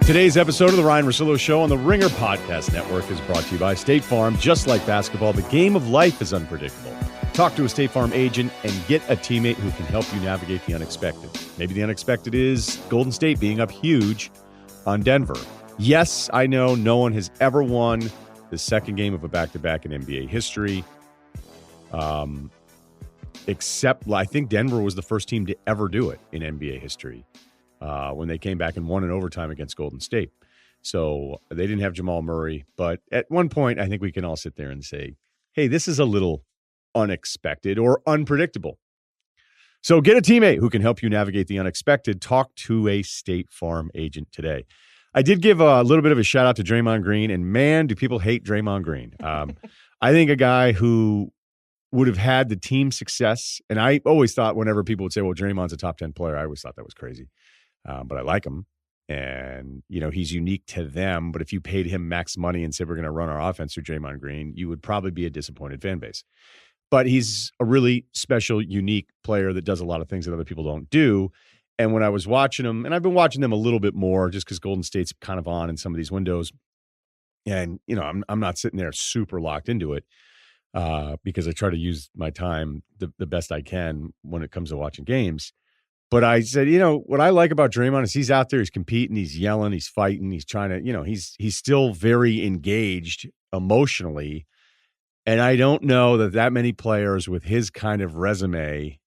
Today's episode of the Ryen Russillo Show on the Ringer Podcast Network is brought to you by State Farm. Just like basketball, the game of life is unpredictable. Talk to a State Farm agent and get a teammate who can help you navigate the unexpected. Maybe the unexpected is Golden State being up huge on Denver. Yes, I know no one has ever won the second game of a back-to-back in NBA history. Except, I think Denver was the first team to ever do it in NBA history when they came back and won in overtime against Golden State. So they didn't have Jamal Murray. But at one point, I think we can all sit there and say, hey, this is a little unexpected or unpredictable. So get a teammate who can help you navigate the unexpected. Talk to a State Farm agent today. I did give a little bit of a shout out to Draymond Green, and man, do people hate Draymond Green. I think a guy who would have had the team success, and I always thought whenever people would say, well, Draymond's a top 10 player, I always thought that was crazy. But I like him, and he's unique to them. But if you paid him max money and said we're going to run our offense through Draymond Green, you would probably be a disappointed fan base. But he's a really special, unique player that does a lot of things that other people don't do. And when I was watching them, and I've been watching them a little bit more just because Golden State's kind of on in some of these windows. And, I'm not sitting there super locked into it because I try to use my time the best I can when it comes to watching games. But I said, what I like about Draymond is he's out there, he's competing, he's yelling, he's fighting, he's trying to, he's still very engaged emotionally. And I don't know that many players with his kind of resume,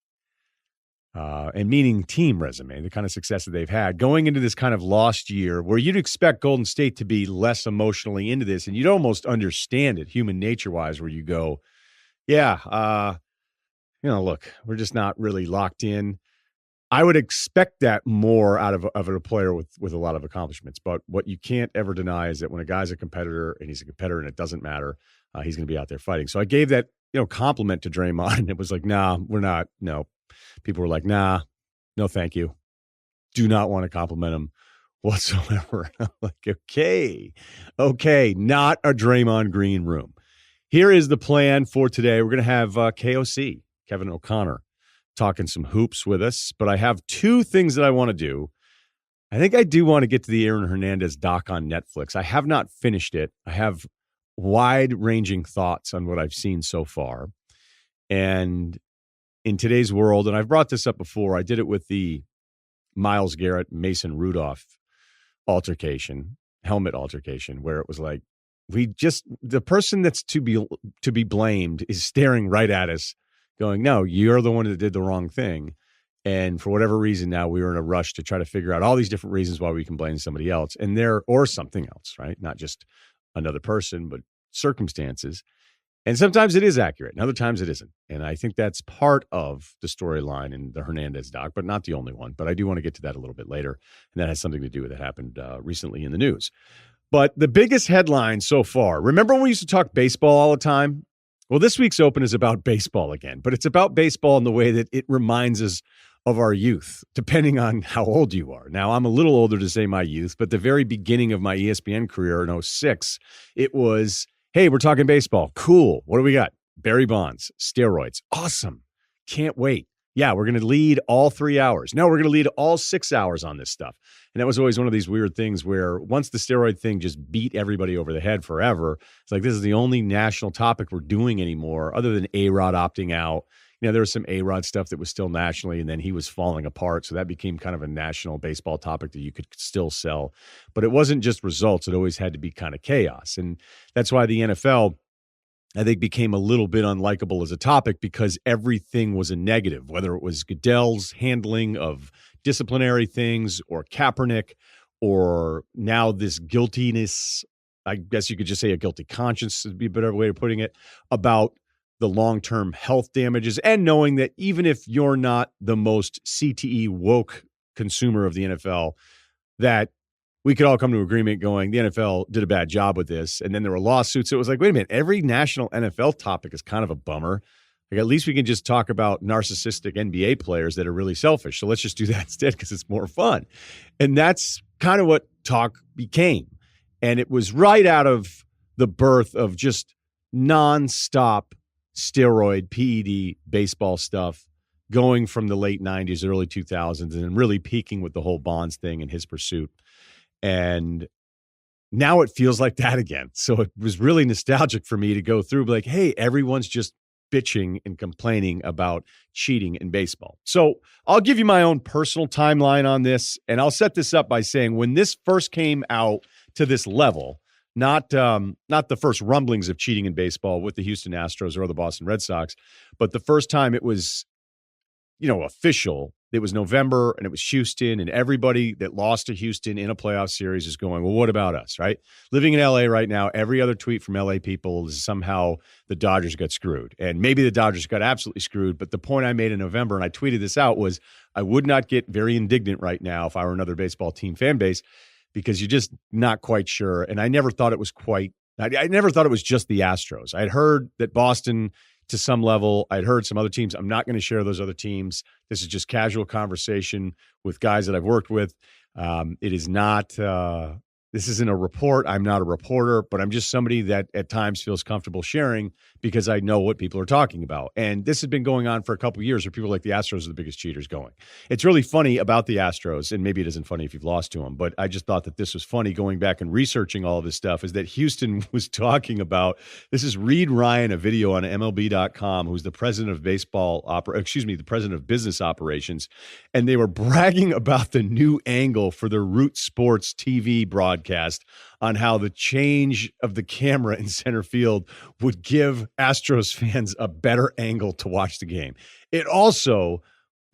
and meaning team resume, the kind of success that they've had, going into this kind of lost year where you'd expect Golden State to be less emotionally into this, and you'd almost understand it human nature-wise, where you go, look, we're just not really locked in. I would expect that more out of a player with a lot of accomplishments. But what you can't ever deny is that when a guy's a competitor and he's a competitor and it doesn't matter, he's going to be out there fighting. So I gave that, compliment to Draymond, and it was like, nah, we're not. No. People were like, nah, no, thank you. Do not want to compliment him whatsoever. I'm like, okay, not a Draymond Green room. Here is the plan for today. We're going to have KOC, Kevin O'Connor, talking some hoops with us, but I have two things that I want to do. I think I do want to get to the Aaron Hernandez doc on Netflix. I have not finished it. I have wide-ranging thoughts on what I've seen so far. And in today's world, and I've brought this up before, I did it with the Myles Garrett, Mason Rudolph helmet altercation, where it was like, the person that's to be blamed is staring right at us, going, no, you're the one that did the wrong thing. And for whatever reason, now we were in a rush to try to figure out all these different reasons why we can blame somebody else or something else, right? Not just another person, but circumstances. And sometimes it is accurate, and other times it isn't. And I think that's part of the storyline in the Hernandez doc, but not the only one. But I do want to get to that a little bit later. And that has something to do with what happened recently in the news. But the biggest headline so far, remember when we used to talk baseball all the time? Well, this week's Open is about baseball again, but it's about baseball in the way that it reminds us of our youth, depending on how old you are. Now, I'm a little older to say my youth, but the very beginning of my ESPN career in 2006, it was, hey, we're talking baseball. Cool. What do we got? Barry Bonds, steroids. Awesome. Can't wait. Yeah, we're going to lead all 3 hours. No, we're going to lead all 6 hours on this stuff. And that was always one of these weird things where once the steroid thing just beat everybody over the head forever, it's like this is the only national topic we're doing anymore other than A-Rod opting out. There was some A-Rod stuff that was still nationally, and then he was falling apart. So that became kind of a national baseball topic that you could still sell. But it wasn't just results. It always had to be kind of chaos. And that's why the NFL, I think, became a little bit unlikable as a topic because everything was a negative, whether it was Goodell's handling of disciplinary things or Kaepernick or now this guiltiness, I guess you could just say a guilty conscience would be a better way of putting it, about the long-term health damages, and knowing that even if you're not the most CTE woke consumer of the NFL, that we could all come to agreement going, the NFL did a bad job with this. And then there were lawsuits. So it was like, wait a minute, every national NFL topic is kind of a bummer. Like, at least we can just talk about narcissistic NBA players that are really selfish. So let's just do that instead because it's more fun. And that's kind of what talk became. And it was right out of the birth of just nonstop steroid, PED, baseball stuff, going from the late 90s, early 2000s, and then really peaking with the whole Bonds thing and his pursuit. And now it feels like that again. So it was really nostalgic for me to go through, like, hey, everyone's just bitching and complaining about cheating in baseball. So I'll give you my own personal timeline on this, and I'll set this up by saying when this first came out to this level, not the first rumblings of cheating in baseball with the Houston Astros or the Boston Red Sox, but the first time it was, official. It was November and it was Houston, and everybody that lost to Houston in a playoff series is going, well, what about us, right? Living in LA right now, every other tweet from LA people is somehow the Dodgers got screwed. And maybe the Dodgers got absolutely screwed, but the point I made in November, and I tweeted this out, was I would not get very indignant right now if I were another baseball team fan base, because you're just not quite sure. And I never thought it was I never thought it was just the Astros. I'd heard that Boston, to some level, I'd heard some other teams. I'm not going to share those other teams. This is just casual conversation with guys that I've worked with. It is not, this isn't a report. I'm not a reporter, but I'm just somebody that at times feels comfortable sharing because I know what people are talking about. And this has been going on for a couple of years where people like the Astros are the biggest cheaters going. It's really funny about the Astros, and maybe it isn't funny if you've lost to them, but I just thought that this was funny going back and researching all of this stuff, is that Houston was talking about, this is Reed Ryan, a video on MLB.com, who's the president of the president of business operations. And they were bragging about the new angle for the Root Sports TV broadcast on how the change of the camera in center field would give Astros fans a better angle to watch the game. It also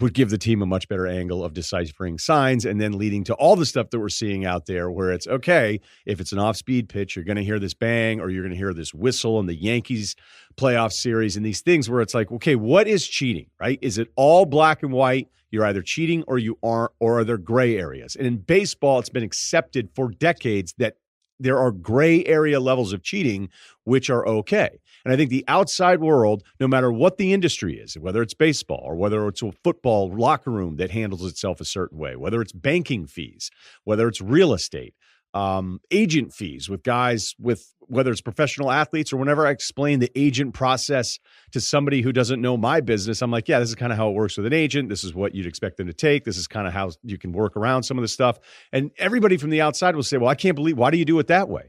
would give the team a much better angle of deciphering signs, and then leading to all the stuff that we're seeing out there where it's, okay, if it's an off-speed pitch, you're going to hear this bang or you're going to hear this whistle in the Yankees playoff series, and these things where it's like, okay, what is cheating, right? Is it all black and white? You're either cheating or you aren't, or are there gray areas? And in baseball, it's been accepted for decades that there are gray area levels of cheating, which are okay. And I think the outside world, no matter what the industry is, whether it's baseball or whether it's a football locker room that handles itself a certain way, whether it's banking fees, whether it's real estate, agent fees with guys with, whether it's professional athletes, or whenever I explain the agent process to somebody who doesn't know my business, I'm like, yeah, this is kind of how it works with an agent. This is what you'd expect them to take. This is kind of how you can work around some of the stuff. And everybody from the outside will say, well, I can't believe, why do you do it that way?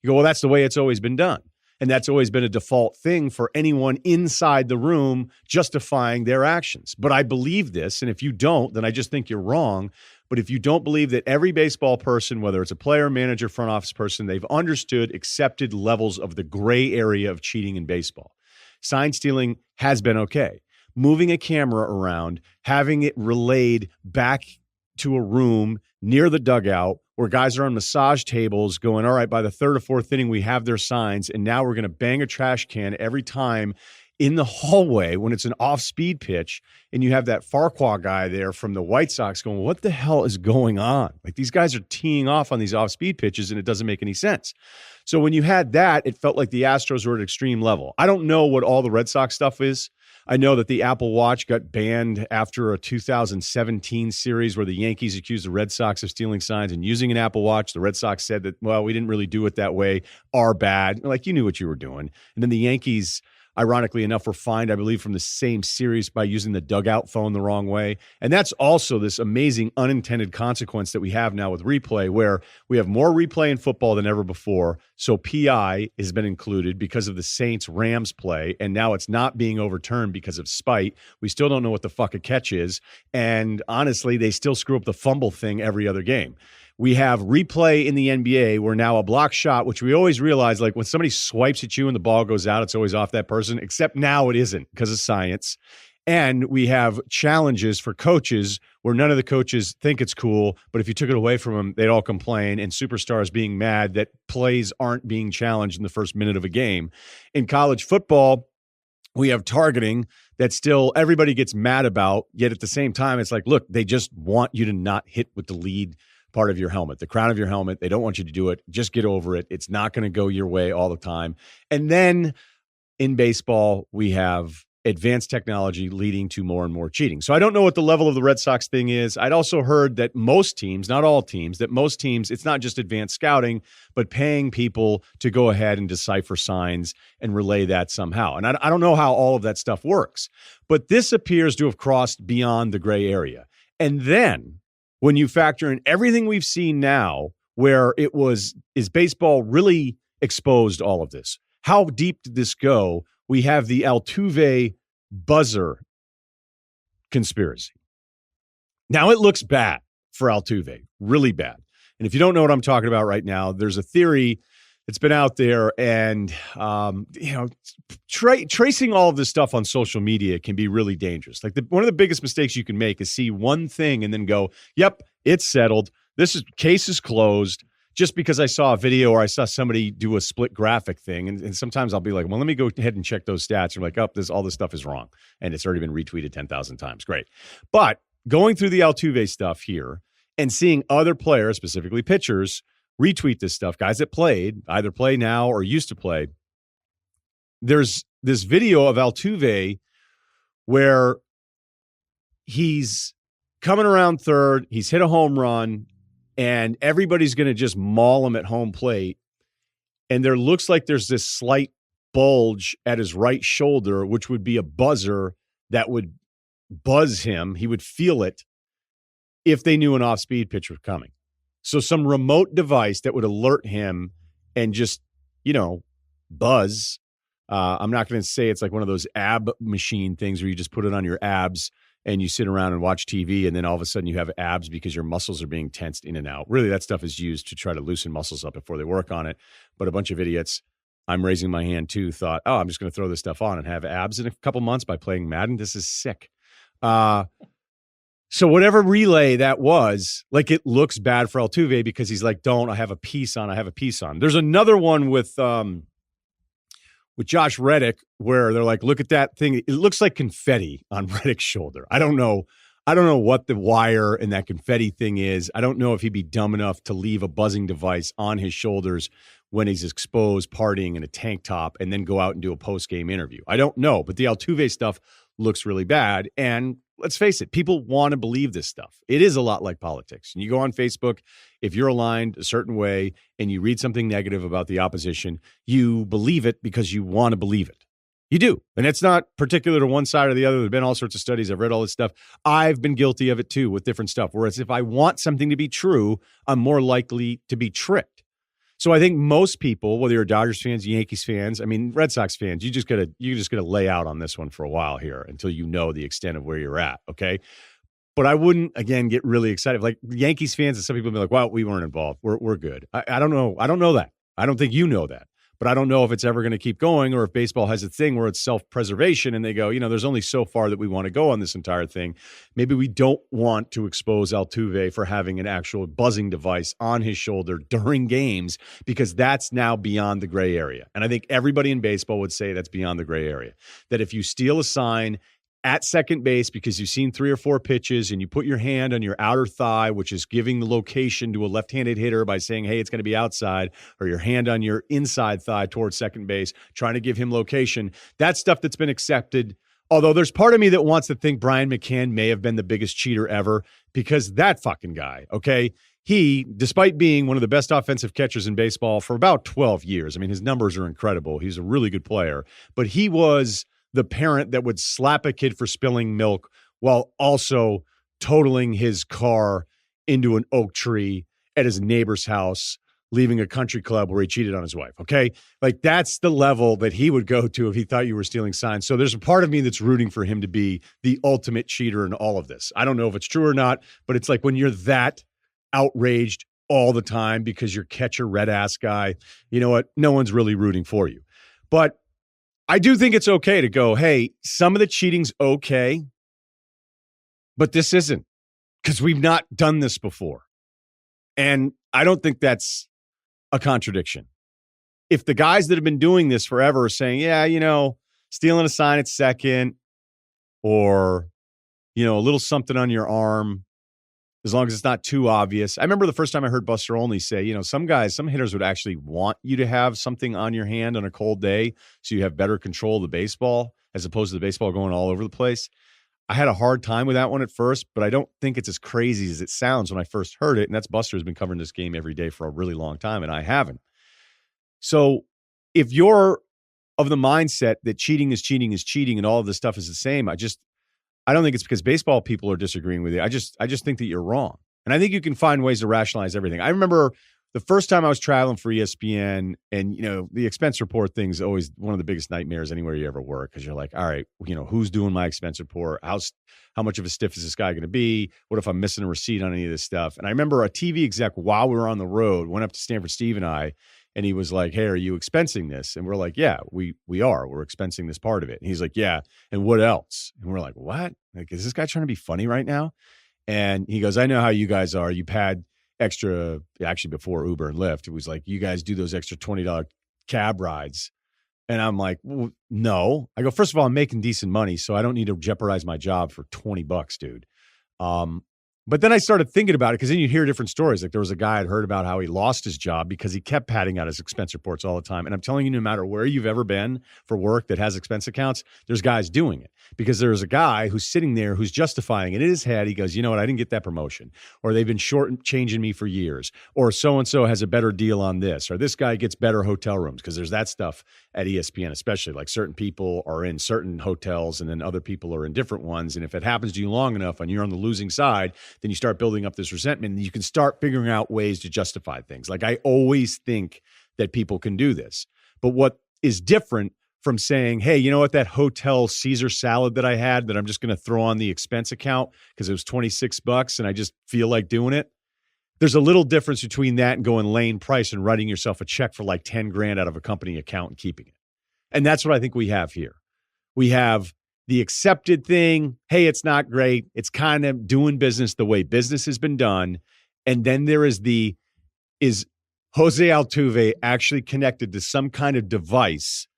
You go, well, that's the way it's always been done. And that's always been a default thing for anyone inside the room justifying their actions. But I believe this, and if you don't, then I just think you're wrong. But if you don't believe that every baseball person, whether it's a player, manager, front office person, they've understood accepted levels of the gray area of cheating in baseball. Sign stealing has been okay. Moving a camera around, having it relayed back to a room near the dugout where guys are on massage tables going, all right, by the third or fourth inning, we have their signs, and now we're going to bang a trash can every time in the hallway when it's an off-speed pitch, and you have that Farquhar guy there from the White Sox going, what the hell is going on? Like, these guys are teeing off on these off-speed pitches, and it doesn't make any sense. So when you had that, it felt like the Astros were at extreme level. I don't know what all the Red Sox stuff is. I know that the Apple Watch got banned after a 2017 series where the Yankees accused the Red Sox of stealing signs and using an Apple Watch. The Red Sox said that, well, we didn't really do it that way. Our bad. Like, you knew what you were doing. And then the Yankees, ironically enough, were fined, I believe, from the same series by using the dugout phone the wrong way. And that's also this amazing unintended consequence that we have now with replay, where we have more replay in football than ever before. So PI has been included because of the Saints-Rams play, and now it's not being overturned because of spite. We still don't know what the fuck a catch is. And honestly, they still screw up the fumble thing every other game. We have replay in the NBA where now a block shot, which we always realize, like when somebody swipes at you and the ball goes out, it's always off that person, except now it isn't because of science. And we have challenges for coaches where none of the coaches think it's cool, but if you took it away from them, they'd all complain, and superstars being mad that plays aren't being challenged in the first minute of a game. In college football, we have targeting that still everybody gets mad about, yet at the same time, it's like, look, they just want you to not hit with the lead part of your helmet, the crown of your helmet. They don't want you to do it. Just get over it. It's not going to go your way all the time. And then in baseball, we have advanced technology leading to more and more cheating. So I don't know what the level of the Red Sox thing is. I'd also heard that most teams, not all teams, that most teams, it's not just advanced scouting, but paying people to go ahead and decipher signs and relay that somehow. And I don't know how all of that stuff works, but this appears to have crossed beyond the gray area. And then when you factor in everything we've seen now where is baseball really exposed all of this? How deep did this go? We have the Altuve buzzer conspiracy. Now it looks bad for Altuve, really bad. And if you don't know what I'm talking about right now, there's a theory that's been out there, and tracing all of this stuff on social media can be really dangerous. Like one of the biggest mistakes you can make is see one thing and then go, "Yep, it's settled. Case is closed." Just because I saw a video or I saw somebody do a split graphic thing, and sometimes I'll be like, "Well, let me go ahead and check those stats." I'm like, "Oh, all this stuff is wrong, and it's already been retweeted 10,000 times." Great, but going through the Altuve stuff here and seeing other players, specifically pitchers, retweet this stuff, guys that either play now or used to play. There's this video of Altuve where he's coming around third, he's hit a home run, and everybody's going to just maul him at home plate. And there looks like there's this slight bulge at his right shoulder, which would be a buzzer that would buzz him. He would feel it if they knew an off-speed pitch was coming. So some remote device that would alert him and just, buzz. I'm not going to say it's like one of those ab machine things where you just put it on your abs and you sit around and watch TV and then all of a sudden you have abs because your muscles are being tensed in and out. Really, that stuff is used to try to loosen muscles up before they work on it. But a bunch of idiots, I'm raising my hand too, thought, "Oh, I'm just going to throw this stuff on and have abs in a couple months by playing Madden. This is sick." So whatever relay that was, like, it looks bad for Altuve because he's like, I have a piece on. There's another one with Josh Reddick where they're like, "Look at that thing. It looks like confetti on Reddick's shoulder." I don't know what the wire and that confetti thing is. I don't know if he'd be dumb enough to leave a buzzing device on his shoulders when he's exposed partying in a tank top and then go out and do a post-game interview. I don't know, but the Altuve stuff looks really bad. And let's face it, people want to believe this stuff. It is a lot like politics. And you go on Facebook, if you're aligned a certain way and you read something negative about the opposition, you believe it because you want to believe it. You do. And it's not particular to one side or the other. There have been all sorts of studies. I've read all this stuff. I've been guilty of it too with different stuff. Whereas if I want something to be true, I'm more likely to be tricked. So I think most people, whether you're Dodgers fans, Yankees fans, Red Sox fans, you just gotta lay out on this one for a while here until you know the extent of where you're at. Okay. But I wouldn't, again, get really excited. Like Yankees fans and some people be like, "Well, we weren't involved. We're good." I don't know. I don't know that. I don't think you know that. But I don't know if it's ever going to keep going or if baseball has a thing where it's self-preservation and they go, there's only so far that we want to go on this entire thing. Maybe we don't want to expose Altuve for having an actual buzzing device on his shoulder during games because that's now beyond the gray area. And I think everybody in baseball would say that's beyond the gray area. That if you steal a sign at second base because you've seen 3 or 4 pitches and you put your hand on your outer thigh, which is giving the location to a left-handed hitter by saying, "Hey, it's going to be outside," or your hand on your inside thigh towards second base, trying to give him location. That's stuff that's been accepted. Although there's part of me that wants to think Brian McCann may have been the biggest cheater ever because that fucking guy, okay? He, despite being one of the best offensive catchers in baseball for about 12 years, his numbers are incredible. He's a really good player, but he was the parent that would slap a kid for spilling milk while also totaling his car into an oak tree at his neighbor's house, leaving a country club where he cheated on his wife, okay? Like, that's the level that he would go to if he thought you were stealing signs. So there's a part of me that's rooting for him to be the ultimate cheater in all of this. I don't know if it's true or not, but it's like when you're that outraged all the time because your catcher red-ass guy, you know what? No one's really rooting for you. But I do think it's okay to go, "Hey, some of the cheating's okay, but this isn't because we've not done this before." And I don't think that's a contradiction. If the guys that have been doing this forever are saying, "Yeah, stealing a sign at second or, a little something on your arm, as long as it's not too obvious." I remember the first time I heard Buster Olney say, some hitters would actually want you to have something on your hand on a cold day so you have better control of the baseball as opposed to the baseball going all over the place. I had a hard time with that one at first, but I don't think it's as crazy as it sounds when I first heard it. And that's Buster has been covering this game every day for a really long time, and I haven't. So if you're of the mindset that cheating is cheating is cheating and all of this stuff is the same, I don't think it's because baseball people are disagreeing with you. I just think that you're wrong. And I think you can find ways to rationalize everything. I remember the first time I was traveling for ESPN, and the expense report thing's always one of the biggest nightmares anywhere you ever work, because you're like, all right, who's doing my expense report? How much of a stiff is this guy going to be? What if I'm missing a receipt on any of this stuff? And I remember a TV exec, while we were on the road, went up to Stanford Steve and I, and he was like, hey, are you expensing this? And we're like, yeah, we are. We're expensing this part of it. And he's like, yeah, and what else? And we're like, what? Like, is this guy trying to be funny right now? And he goes, I know how you guys are. You've had extra, actually before Uber and Lyft, it was like, you guys do those extra $20 cab rides. And I'm like, well, no. I go, first of all, I'm making decent money, so I don't need to jeopardize my job for $20, dude. But then I started thinking about it, because then you hear different stories. Like, there was a guy I'd heard about how he lost his job because he kept padding out his expense reports all the time. And I'm telling you, no matter where you've ever been for work that has expense accounts, there's guys doing it, because there's a guy who's sitting there who's justifying it in his head. He goes, you know what? I didn't get that promotion, or they've been shortchanging me for years, or so-and-so has a better deal on this, or this guy gets better hotel rooms, because there's that stuff at ESPN, especially. Like, certain people are in certain hotels and then other people are in different ones. And if it happens to you long enough and you're on the losing side, then you start building up this resentment, and you can start figuring out ways to justify things. Like, I always think that people can do this. But what is different from saying, hey, you know what, that hotel Caesar salad that I had that I'm just going to throw on the expense account because it was $26 and I just feel like doing it. There's a little difference between that and going Lane Price and writing yourself a check for like 10 grand out of a company account and keeping it. And that's what I think we have here. We have the accepted thing. Hey, it's not great. It's kind of doing business the way business has been done. And then there is is Jose Altuve actually connected to some kind of device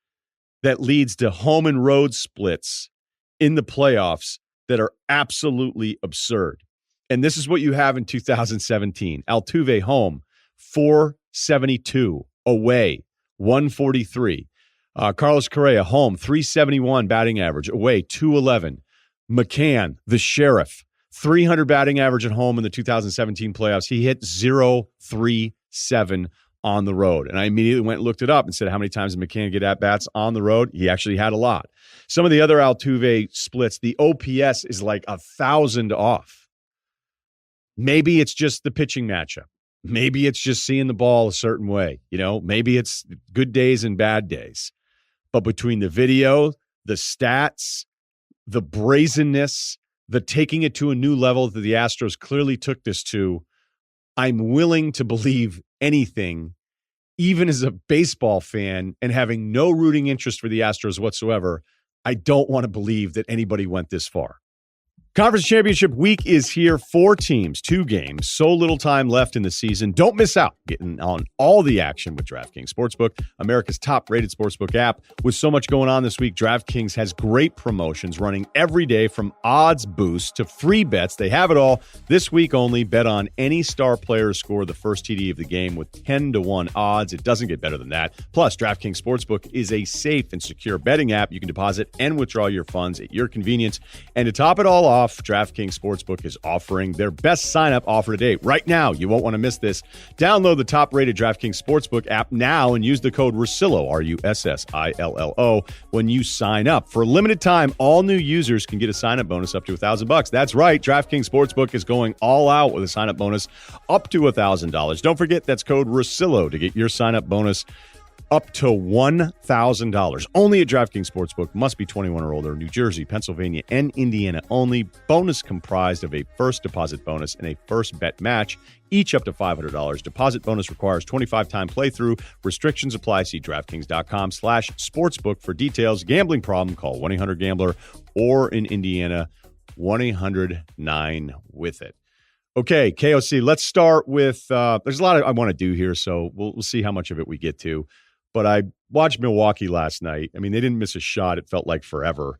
that leads to home and road splits in the playoffs that are absolutely absurd. And this is what you have in 2017. Altuve home, 472, away, 143. Carlos Correa home, 371 batting average, away, 211. McCann, the sheriff, 300 batting average at home in the 2017 playoffs. He hit 0.37 on the road. And I immediately went and looked it up and said, how many times did McCann get at-bats on the road? He actually had a lot. Some of the other Altuve splits, the OPS is like 1,000 off. Maybe it's just the pitching matchup. Maybe it's just seeing the ball a certain way. Maybe it's good days and bad days. But between the video, the stats, the brazenness, the taking it to a new level that the Astros clearly took this to, I'm willing to believe anything, even as a baseball fan and having no rooting interest for the Astros whatsoever. I don't want to believe that anybody went this far. Conference Championship Week is here. 4 teams, 2 games, so little time left in the season. Don't miss out getting on all the action with DraftKings Sportsbook, America's top-rated sportsbook app. With so much going on this week, DraftKings has great promotions running every day, from odds boosts to free bets. They have it all. This week only, bet on any star player to score the first TD of the game with 10-1 odds. It doesn't get better than that. Plus, DraftKings Sportsbook is a safe and secure betting app. You can deposit and withdraw your funds at your convenience. And to top it all off, DraftKings Sportsbook is offering their best sign-up offer to date. Right now, you won't want to miss this. Download the top-rated DraftKings Sportsbook app now and use the code Russillo, Russillo, when you sign up. For a limited time, all new users can get a sign-up bonus up to $1,000. That's right, DraftKings Sportsbook is going all out with a sign-up bonus up to $1,000. Don't forget, that's code Russillo to get your sign-up bonus up to $1,000. Only at DraftKings Sportsbook. Must be 21 or older. New Jersey, Pennsylvania, and Indiana only. Bonus comprised of a first deposit bonus and a first bet match, each up to $500. Deposit bonus requires 25-time playthrough. Restrictions apply. See DraftKings.com/sportsbook for details. Gambling problem? Call 1-800-GAMBLER, or in Indiana, 1-800-9-WITH-IT. Okay, KOC, let's start with, there's a lot I want to do here, so we'll see how much of it we get to. But I watched Milwaukee last night. I mean, they didn't miss a shot. It felt like forever.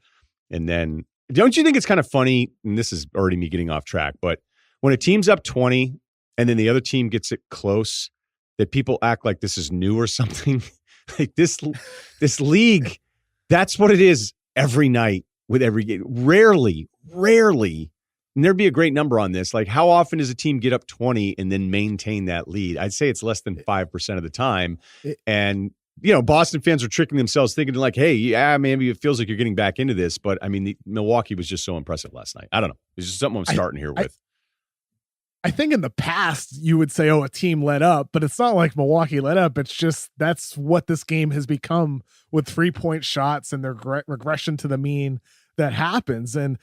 And then, don't you think it's kind of funny, and this is already me getting off track, but when a team's up 20 and then the other team gets it close, that people act like this is new or something? Like this league, that's what it is every night with every game. Rarely, and there'd be a great number on this. Like, how often does a team get up 20 and then maintain that lead? I'd say it's less than 5% of the time. And, Boston fans are tricking themselves thinking like, hey, yeah, maybe it feels like you're getting back into this. But, I mean, Milwaukee was just so impressive last night. I don't know. It's just something I'm starting here with. I think in the past you would say, oh, a team let up, but it's not like Milwaukee let up. It's just that's what this game has become with 3-point shots and their regression to the mean that happens. And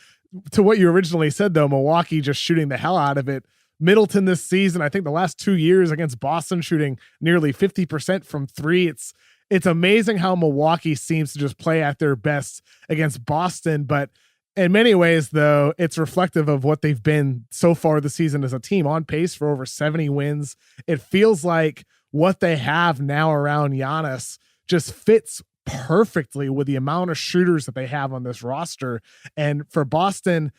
to what you originally said, though, Milwaukee just shooting the hell out of it. Middleton this season, I think the last 2 years against Boston, shooting nearly 50% from three. It's amazing how Milwaukee seems to just play at their best against Boston, but in many ways, though, it's reflective of what they've been so far this season as a team, on pace for over 70 wins. It feels like what they have now around Giannis just fits perfectly with the amount of shooters that they have on this roster. And for Boston,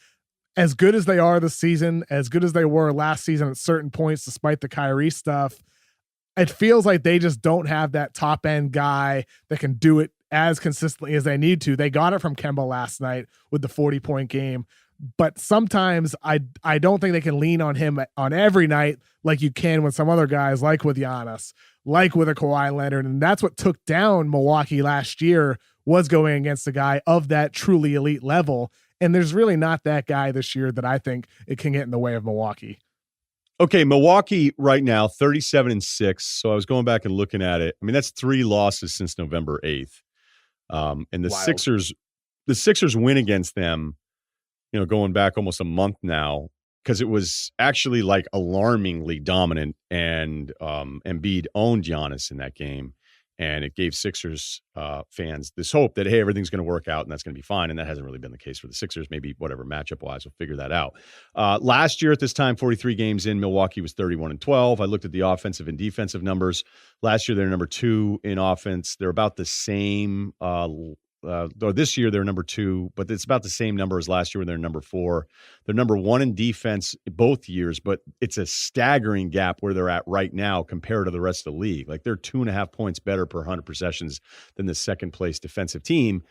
as good as they are this season, as good as they were last season at certain points, despite the Kyrie stuff, it feels like they just don't have that top end guy that can do it as consistently as they need to. They got it from Kemba last night with the 40-point game, but sometimes I don't think they can lean on him on every night like you can with some other guys, like with Giannis, like with a Kawhi Leonard. And that's what took down Milwaukee last year, was going against a guy of that truly elite level. And there's really not that guy this year that I think it can get in the way of Milwaukee. Okay, Milwaukee right now, 37-6. So I was going back and looking at it. I mean, that's 3 losses since November 8th. And the Wild. Sixers win against them, going back almost a month now, because it was actually like alarmingly dominant, and Embiid owned Giannis in that game. And it gave Sixers fans this hope that, hey, everything's going to work out and that's going to be fine. And that hasn't really been the case for the Sixers. Maybe whatever matchup-wise, we'll figure that out. Last year at this time, 43 games in, Milwaukee was 31-12. I looked at the offensive and defensive numbers. Last year, they're number 2 in offense. They're about the same. Though this year they're number 2, but it's about the same number as last year when they're number 4. They're number 1 in defense both years, but it's a staggering gap where they're at right now compared to the rest of the league. Like, they're 2.5 points better per 100 possessions than the second place defensive team.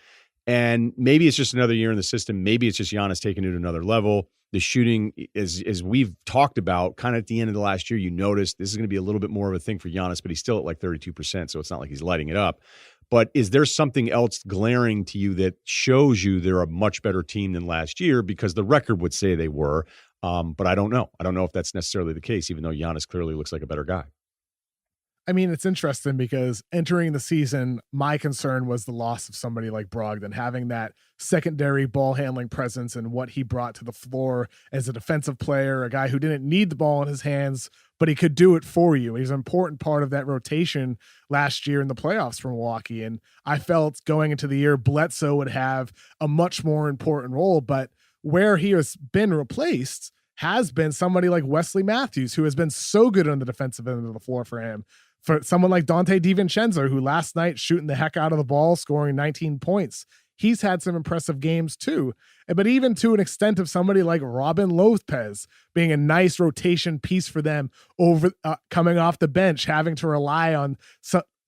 And maybe it's just another year in the system. Maybe it's just Giannis taking it to another level. The shooting, as we've talked about, kind of at the end of the last year, you noticed this is going to be a little bit more of a thing for Giannis, but he's still at like 32%, so it's not like he's lighting it up. But is there something else glaring to you that shows you they're a much better team than last year? Because the record would say they were, but I don't know. I don't know if that's necessarily the case, even though Giannis clearly looks like a better guy. I mean, it's interesting because entering the season, my concern was the loss of somebody like Brogdon, having that secondary ball handling presence and what he brought to the floor as a defensive player, a guy who didn't need the ball in his hands, but he could do it for you. He's an important part of that rotation last year in the playoffs for Milwaukee. And I felt going into the year, Bledsoe would have a much more important role, but where he has been replaced has been somebody like Wesley Matthews, who has been so good on the defensive end of the floor for him. For someone like Dante DiVincenzo, who last night shooting the heck out of the ball, scoring 19 points. He's had some impressive games too. But even to an extent of somebody like Robin Lopez being a nice rotation piece for them over coming off the bench, having to rely on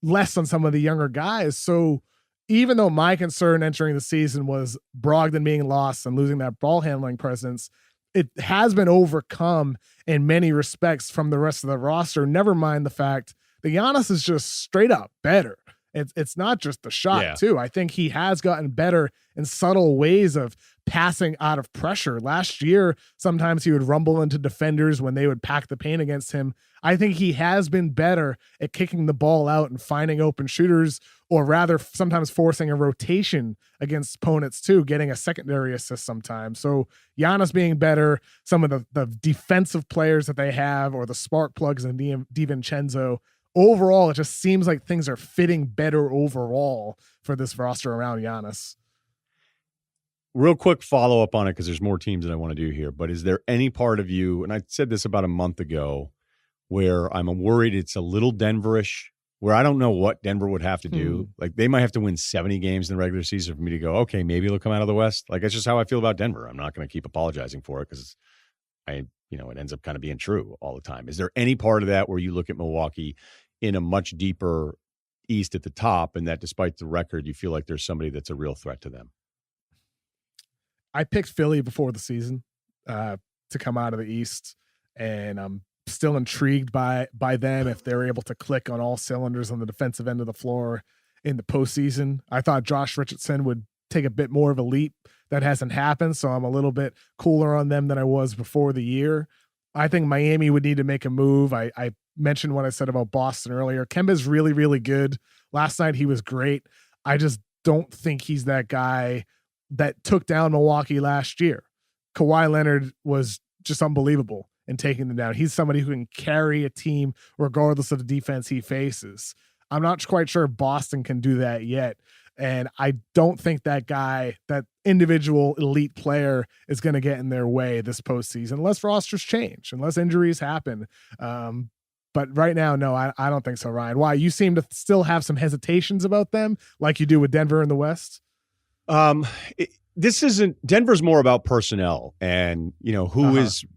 less on some of the younger guys. So even though my concern entering the season was Brogdon being lost and losing that ball handling presence, it has been overcome in many respects from the rest of the roster. Never mind the fact the Giannis is just straight up better. It's not just the shot too. I think he has gotten better in subtle ways of passing out of pressure. Last year, sometimes he would rumble into defenders when they would pack the paint against him. I think he has been better at kicking the ball out and finding open shooters, or rather sometimes forcing a rotation against opponents too, getting a secondary assist sometimes. So Giannis being better, some of the defensive players that they have, or the spark plugs in DiVincenzo, overall, it just seems like things are fitting better overall for this roster around Giannis. Real quick follow-up on it, because there's more teams that I want to do here, but is there any part of you, and I said this about a month ago, where I'm worried it's a little Denverish, where I don't know what Denver would have to do. Like, they might have to win 70 games in the regular season for me to go, okay, maybe they'll come out of the West. Like, that's just how I feel about Denver. I'm not going to keep apologizing for it, because it ends up kind of being true all the time. Is there any part of that where you look at Milwaukee in a much deeper East at the top, and that despite the record, you feel like there's somebody that's a real threat to them? I picked Philly before the season to come out of the East, and I'm still intrigued by them if they're able to click on all cylinders on the defensive end of the floor in the postseason. I thought Josh Richardson would take a bit more of a leap. That hasn't happened, so I'm a little bit cooler on them than I was before the year. I think Miami would need to make a move. I mentioned what I said about Boston earlier. Kemba's really, really good. Last night he was great. I just don't think he's that guy that took down Milwaukee last year. Kawhi Leonard was just unbelievable in taking them down. He's somebody who can carry a team regardless of the defense he faces. I'm not quite sure Boston can do that yet. And I don't think that guy, that individual elite player, is going to get in their way this postseason unless rosters change, unless injuries happen. But right now, no, I don't think so, Ryan. Why? You seem to still have some hesitations about them, like you do with Denver in the West? This isn't – Denver's more about personnel and, who is –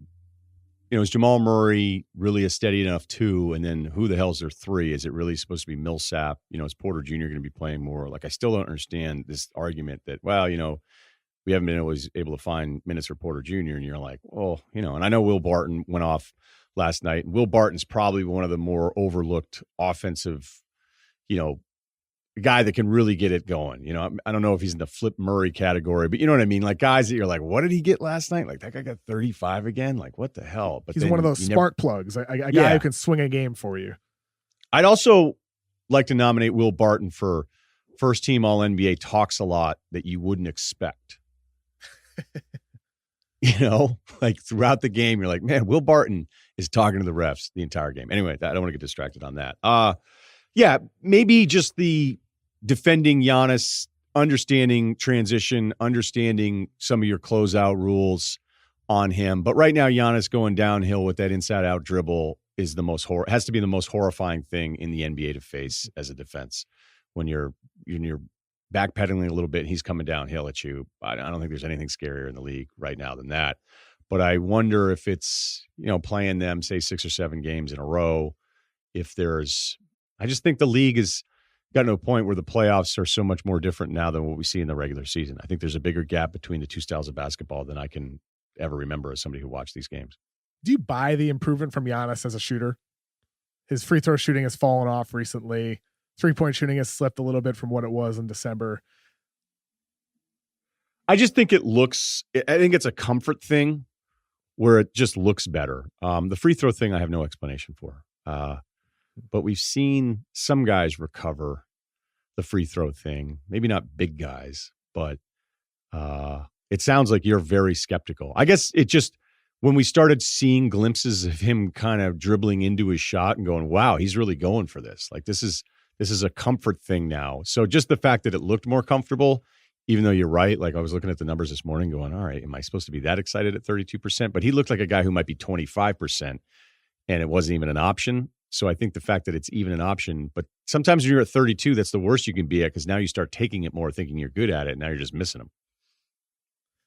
is Jamal Murray really a steady enough 2? And then who the hell's their 3? Is it really supposed to be Millsap? Is Porter Jr. going to be playing more? Like, I still don't understand this argument that, well, we haven't been always able to find minutes for Porter Jr. And you're like, well, and I know Will Barton went off last night. Will Barton's probably one of the more overlooked offensive, guy that can really get it going. I don't know if he's in the Flip Murray category, but you know what I mean? Like guys that you're like, what did he get last night? Like that guy got 35 again. Like what the hell? But he's one of those spark plugs, a guy who can swing a game for you. I'd also like to nominate Will Barton for first team All NBA. Talks a lot that you wouldn't expect. Like throughout the game, you're like, man, Will Barton is talking to the refs the entire game. Anyway, I don't want to get distracted on that. Yeah, maybe just the defending Giannis, understanding transition, understanding some of your closeout rules on him. But right now, Giannis going downhill with that inside-out dribble is has to be the most horrifying thing in the NBA to face as a defense. When you're backpedaling a little bit and he's coming downhill at you, I don't think there's anything scarier in the league right now than that. But I wonder if it's, playing them, say, 6 or 7 games in a row, I just think the league has gotten to a point where the playoffs are so much more different now than what we see in the regular season. I think there's a bigger gap between the two styles of basketball than I can ever remember as somebody who watched these games. Do you buy the improvement from Giannis as a shooter? His free throw shooting has fallen off recently. 3-point shooting has slipped a little bit from what it was in December. I just think I think it's a comfort thing where it just looks better. The free throw thing I have no explanation for. But we've seen some guys recover the free throw thing. Maybe not big guys, but it sounds like you're very skeptical. I guess it just, when we started seeing glimpses of him kind of dribbling into his shot and going, wow, he's really going for this. Like this is a comfort thing now. So just the fact that it looked more comfortable, even though you're right, like I was looking at the numbers this morning going, all right, am I supposed to be that excited at 32%? But he looked like a guy who might be 25% and it wasn't even an option. So I think the fact that it's even an option, but sometimes when you're at 32, that's the worst you can be at because now you start taking it more, thinking you're good at it. And now you're just missing them.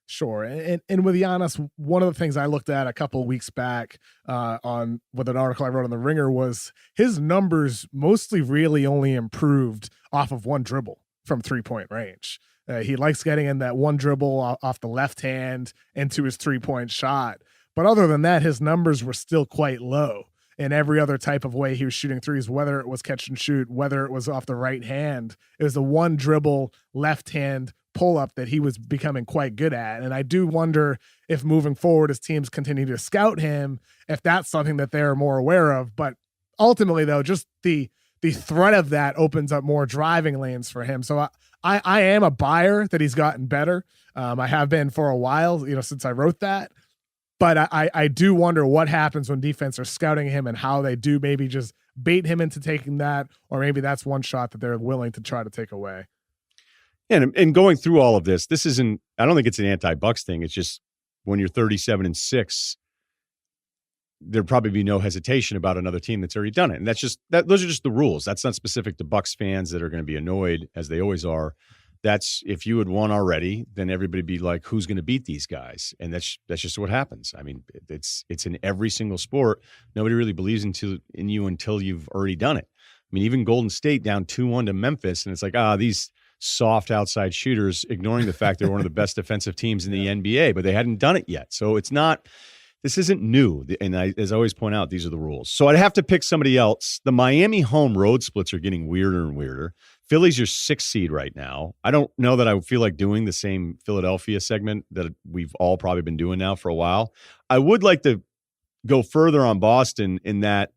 Sure. And with Giannis, one of the things I looked at a couple of weeks back with an article I wrote on The Ringer was his numbers mostly really only improved off of one dribble from 3-point range. He likes getting in that one dribble off the left hand into his 3-point shot. But other than that, his numbers were still quite low in every other type of way he was shooting threes, whether it was catch and shoot, whether it was off the right hand. It was the one dribble left hand pull up that he was becoming quite good at. And I do wonder if moving forward, as teams continue to scout him, if that's something that they're more aware of. But ultimately, though, just the threat of that opens up more driving lanes for him. So I am a buyer that he's gotten better. I have been for a while, since I wrote that. But I do wonder what happens when defense are scouting him and how they do maybe just bait him into taking that, or maybe that's one shot that they're willing to try to take away. And going through all of this isn't, I don't think it's an anti-Bucks thing. It's just when you're 37-6, there'd probably be no hesitation about another team that's already done it. And those are just the rules. That's not specific to Bucks fans that are going to be annoyed, as they always are. That's, if you had won already, then everybody would be like, who's going to beat these guys? And that's just what happens. I mean, it's in every single sport. Nobody really believes in you until you've already done it. I mean, even Golden State down 2-1 to Memphis, and it's like, these soft outside shooters, ignoring the fact they're one of the best defensive teams in the NBA, but they hadn't done it yet. So this isn't new. And as I always point out, these are the rules. So I'd have to pick somebody else. The Miami home road splits are getting weirder and weirder. Philly's your 6th seed right now. I don't know that I feel like doing the same Philadelphia segment that we've all probably been doing now for a while. I would like to go further on Boston in that,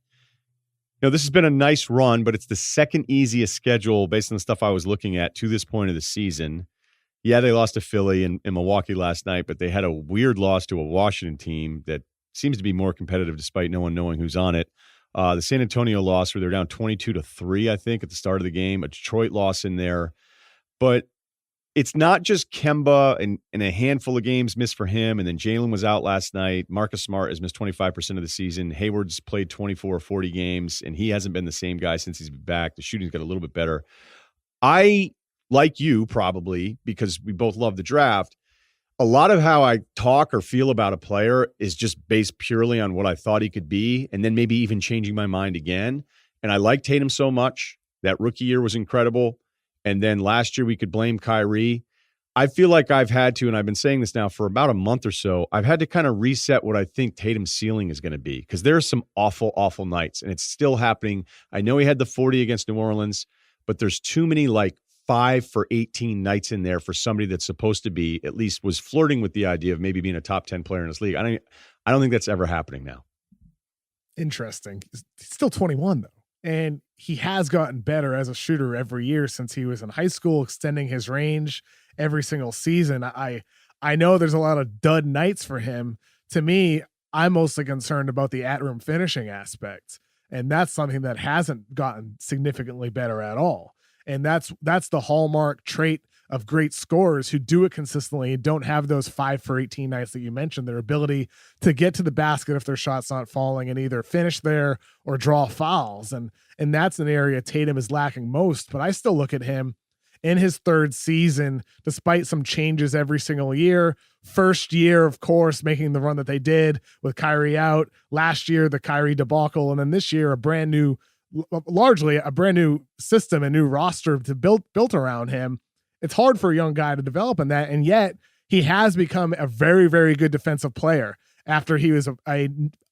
this has been a nice run, but it's the second easiest schedule based on the stuff I was looking at to this point of the season. Yeah, they lost to Philly and Milwaukee last night, but they had a weird loss to a Washington team that seems to be more competitive despite no one knowing who's on it. The San Antonio loss where they're down 22-3, I think, at the start of the game. A Detroit loss in there. But it's not just Kemba and a handful of games missed for him. And then Jalen was out last night. Marcus Smart has missed 25% of the season. Hayward's played 24 or 40 games, and he hasn't been the same guy since he's been back. The shooting's got a little bit better. I, like you probably, because we both love the draft, a lot of how I talk or feel about a player is just based purely on what I thought he could be, and then maybe even changing my mind again. And I like Tatum so much. That rookie year was incredible. And then last year we could blame Kyrie. I feel like I've had to, and I've been saying this now for about a month or so, I've had to kind of reset what I think Tatum's ceiling is going to be, because there are some awful, awful nights, and it's still happening. I know he had the 40 against New Orleans, but there's too many 5 for 18 nights in there for somebody that's supposed to be, at least was flirting with the idea of maybe being a top 10 player in this league. I don't think that's ever happening now. Interesting. He's still 21 though. And he has gotten better as a shooter every year since he was in high school, extending his range every single season. I know there's a lot of dud nights for him. To me, I'm mostly concerned about the at-rim finishing aspect. And that's something that hasn't gotten significantly better at all. And that's the hallmark trait of great scorers who do it consistently and don't have those 5 for 18 nights that you mentioned, their ability to get to the basket if their shot's not falling and either finish there or draw fouls. And that's an area Tatum is lacking most. But I still look at him in his third season, despite some changes every single year. First year, of course, making the run that they did with Kyrie out. Last year, the Kyrie debacle. And then this year, largely a brand new system, a new roster to built around him. It's hard for a young guy to develop in that. And yet he has become a very, very good defensive player after he was a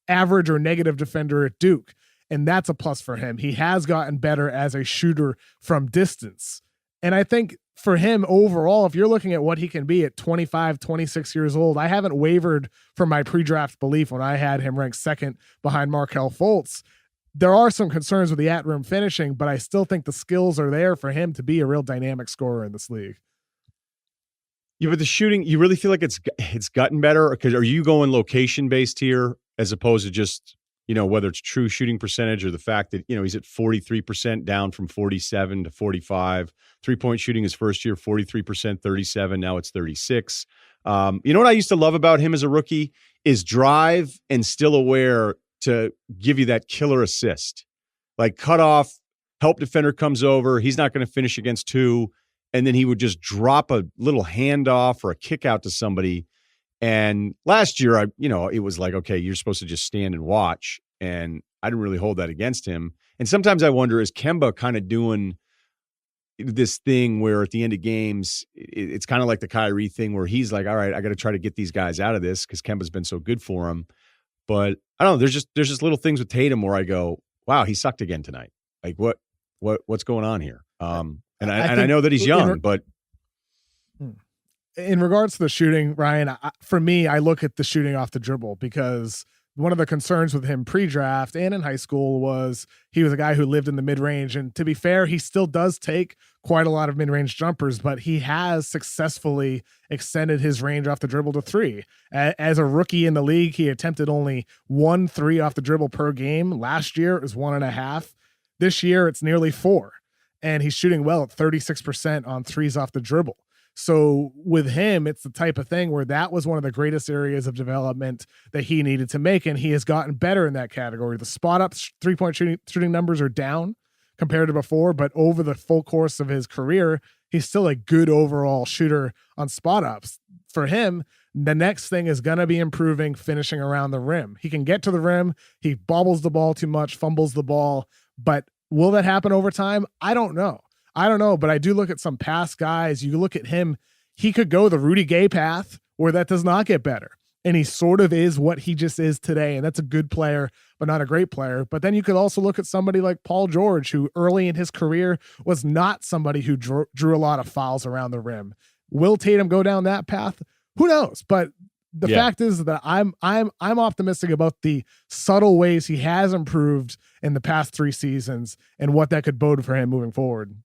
average or negative defender at Duke. And that's a plus for him. He has gotten better as a shooter from distance. And I think for him overall, if you're looking at what he can be at 25, 26 years old, I haven't wavered from my pre-draft belief when I had him ranked second behind Markelle Fultz. There are some concerns with the at-rim finishing, but I still think the skills are there for him to be a real dynamic scorer in this league. Yeah, but the shooting, you really feel like it's gotten better? Because are you going location-based here as opposed to just, whether it's true shooting percentage or the fact that, he's at 43% down from 47 to 45. Three-point shooting his first year, 43%, 37. Now it's 36. You know what I used to love about him as a rookie is drive and still aware to give you that killer assist, like cut off, help defender comes over. He's not going to finish against two. And then he would just drop a little handoff or a kick out to somebody. And last year, it was like, okay, you're supposed to just stand and watch. And I didn't really hold that against him. And sometimes I wonder, is Kemba kind of doing this thing where at the end of games, it's kind of like the Kyrie thing where he's like, all right, I got to try to get these guys out of this because Kemba's been so good for him. But I don't know. There's just little things with Tatum where I go, wow, he sucked again tonight. Like what's going on here? And I know that he's young, but in regards to the shooting, Ryan, for me, I look at the shooting off the dribble because one of the concerns with him pre-draft and in high school was he was a guy who lived in the mid-range. And to be fair, he still does take quite a lot of mid-range jumpers, but he has successfully extended his range off the dribble to 3. As a rookie in the league, he attempted only 1 3 off the dribble per game. Last year, it was 1.5. This year, it's nearly 4. And he's shooting well at 36% on threes off the dribble. So with him, it's the type of thing where that was one of the greatest areas of development that he needed to make. And he has gotten better in that category. The spot up 3-point shooting numbers are down compared to before, but over the full course of his career, he's still a good overall shooter on spot ups. For him, the next thing is going to be improving finishing around the rim. He can get to the rim. He bobbles the ball too much, fumbles the ball, but will that happen over time? I don't know, but I do look at some past guys. You look at him, he could go the Rudy Gay path where that does not get better. And he sort of is what he just is today. And that's a good player, but not a great player. But then you could also look at somebody like Paul George, who early in his career was not somebody who drew a lot of fouls around the rim. Will Tatum go down that path? Who knows? But the fact is that I'm optimistic about the subtle ways he has improved in the past 3 seasons and what that could bode for him moving forward.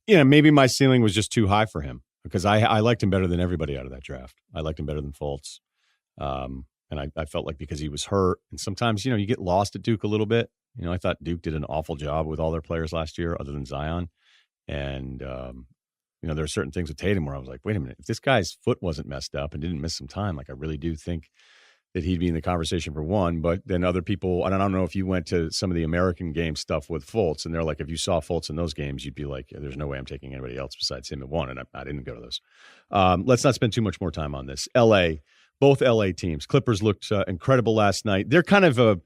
Yeah, maybe my ceiling was just too high for him because I liked him better than everybody out of that draft. I liked him better than Fultz. And I felt like because he was hurt, and sometimes, you get lost at Duke a little bit. I thought Duke did an awful job with all their players last year other than Zion. And, there are certain things with Tatum where I was like, wait a minute, if this guy's foot wasn't messed up and didn't miss some time, like I really do think that he'd be in the conversation for one. But then other people, and I don't know if you went to some of the American game stuff with Fultz, and they're like, if you saw Fultz in those games, you'd be like, there's no way I'm taking anybody else besides him at one. And I didn't go to those. Let's not spend too much more time on this. Both LA teams. Clippers looked incredible last night. They're kind of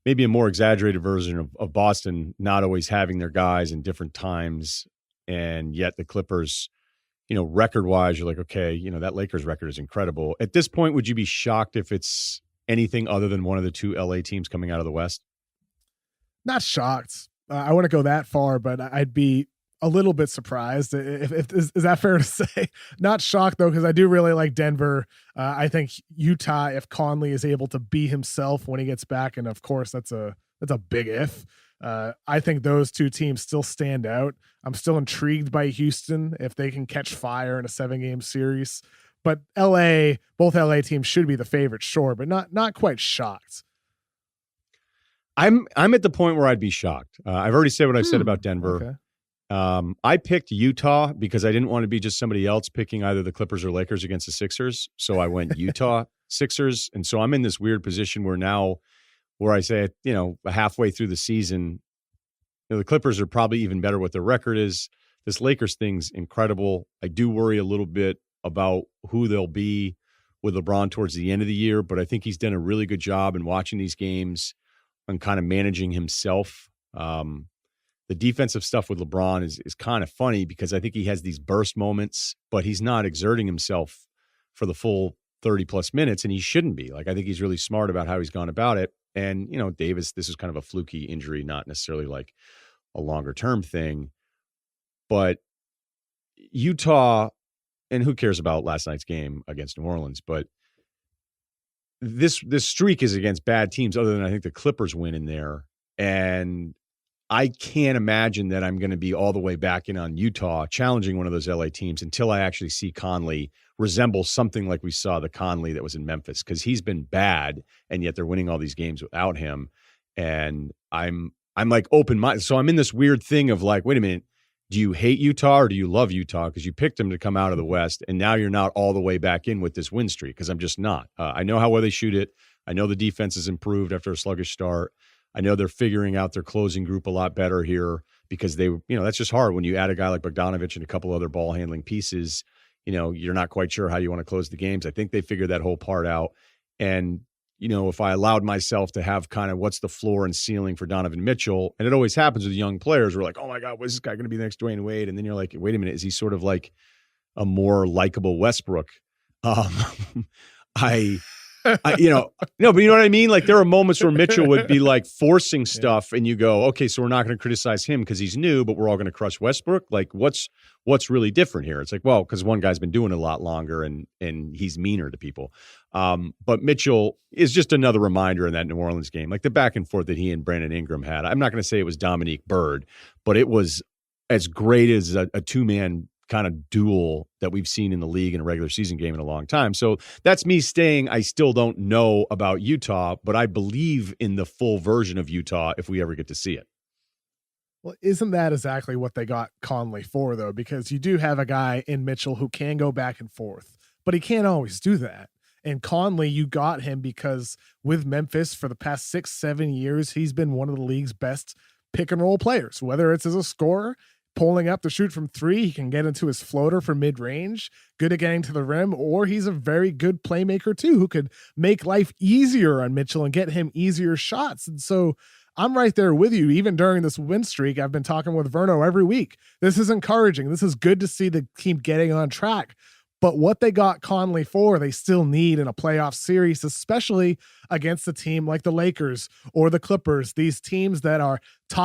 maybe a more exaggerated version of Boston, not always having their guys in different times. And yet the Clippers, record-wise, you're like, okay, that Lakers record is incredible. At this point, would you be shocked if it's anything other than one of the two LA teams coming out of the West? Not shocked. I wouldn't go that far, but I'd be a little bit surprised. Is that fair to say? Not shocked though, because I do really like Denver. I think Utah, if Conley is able to be himself when he gets back, and of course that's a big if. I think those two teams still stand out. I'm still intrigued by Houston if they can catch fire in a 7-game series. But both LA teams should be the favorite, sure, but not quite shocked. I'm at the point where I'd be shocked. I've already said what I've said about Denver. Okay. I picked Utah because I didn't want to be just somebody else picking either the Clippers or Lakers against the Sixers. So I went Utah Sixers. And so I'm in this weird position where I say, halfway through the season, the Clippers are probably even better what their record is. This Lakers thing's incredible. I do worry a little bit about who they'll be with LeBron towards the end of the year, but I think he's done a really good job in watching these games and kind of managing himself. The defensive stuff with LeBron is kind of funny because I think he has these burst moments, but he's not exerting himself for the full 30-plus minutes, and he shouldn't be. Like, I think he's really smart about how he's gone about it. And, Davis, this is kind of a fluky injury, not necessarily like a longer-term thing. But Utah, and who cares about last night's game against New Orleans, but this streak is against bad teams other than I think the Clippers win in there. And I can't imagine that I'm going to be all the way back in on Utah challenging one of those LA teams until I actually see Conley resemble something like we saw the Conley that was in Memphis, because he's been bad and yet they're winning all these games without him. And I'm like open-minded. So I'm in this weird thing of like, wait a minute, do you hate Utah or do you love Utah? Because you picked them to come out of the West and now you're not all the way back in with this win streak, because I'm just not. I know how well they shoot it. I know the defense has improved after a sluggish start. I know they're figuring out their closing group a lot better here because that's just hard when you add a guy like Bogdanovich and a couple other ball handling pieces. You're not quite sure how you want to close the games. I think they figured that whole part out. And, if I allowed myself to have kind of what's the floor and ceiling for Donovan Mitchell, and it always happens with young players, we're like, oh my God, what's this guy going to be the next Dwayne Wade? And then you're like, wait a minute, is he sort of like a more likable Westbrook? No, but you know what I mean? Like, there are moments where Mitchell would be like forcing stuff and you go, okay, so we're not going to criticize him because he's new, but we're all going to crush Westbrook. Like, what's really different here? It's like, well, because one guy's been doing it a lot longer and he's meaner to people. But Mitchell is just another reminder in that New Orleans game, like the back and forth that he and Brandon Ingram had. I'm not going to say it was Dominique Byrd, but it was as great as a two-man kind of duel that we've seen in the league in a regular season game in a long time. So that's me staying. I still don't know about Utah, but I believe in the full version of Utah if we ever get to see it. Well, isn't that exactly what they got Conley for, though? Because you do have a guy in Mitchell who can go back and forth, but he can't always do that. And Conley, you got him because with Memphis for the past 6-7 years, he's been one of the league's best pick and roll players, whether it's as a scorer, pulling up to shoot from three, he can get into his floater for mid-range, good at getting to the rim, or he's a very good playmaker too, who could make life easier on Mitchell and get him easier shots. And so I'm right there with you. Even during this win streak, I've been talking with Verno every week. This is encouraging. This is good to see the team getting on track. But what they got Conley for, they still need in a playoff series, especially against a team like the Lakers or the Clippers, these teams that are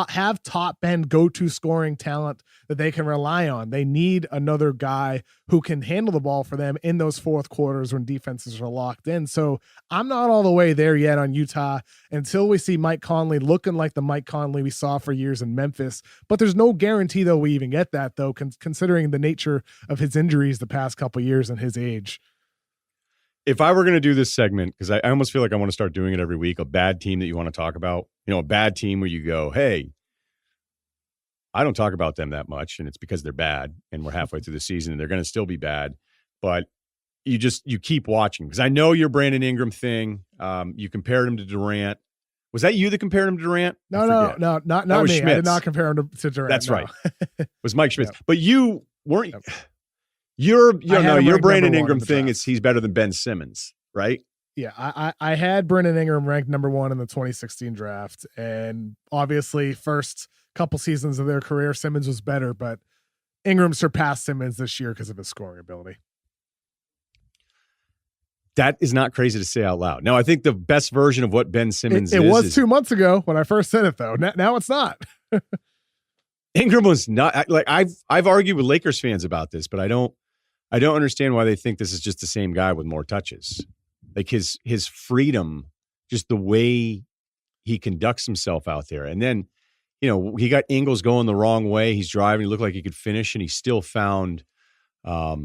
have top end go-to scoring talent that they can rely on. They need another guy who can handle the ball for them in those fourth quarters when defenses are locked in. So I'm not all the way there yet on Utah until we see Mike Conley looking like the Mike Conley we saw for years in Memphis. But there's no guarantee though we even get that though, considering the nature of his injuries the past couple years and his age. If I were going to do this segment, because I almost feel like I want to start doing it every week, a bad team that you want to talk about, a bad team where you go, hey, I don't talk about them that much, and it's because they're bad, and we're halfway through the season, and they're going to still be bad. But you keep watching, because I know your Brandon Ingram thing. You compared him to Durant. Was that you that compared him to Durant? No, not me. Schmitz. I did not compare him to Durant. That's no. right. It was Mike Schmitz. Yep. But you weren't. Yep. Your Brandon Ingram in thing is he's better than Ben Simmons, right? Yeah, I had Brandon Ingram ranked number 1 in the 2016 draft, and obviously first couple seasons of their career, Simmons was better, but Ingram surpassed Simmons this year because of his scoring ability. That is not crazy to say out loud. Now, I think the best version of what Ben Simmons it was 2 months ago when I first said it, though. Now it's not. Ingram was not like I've argued with Lakers fans about this, but I don't understand why they think this is just the same guy with more touches. Like his freedom, just the way he conducts himself out there. And then, he got Ingles going the wrong way. He's driving. He looked like he could finish, and he still found, I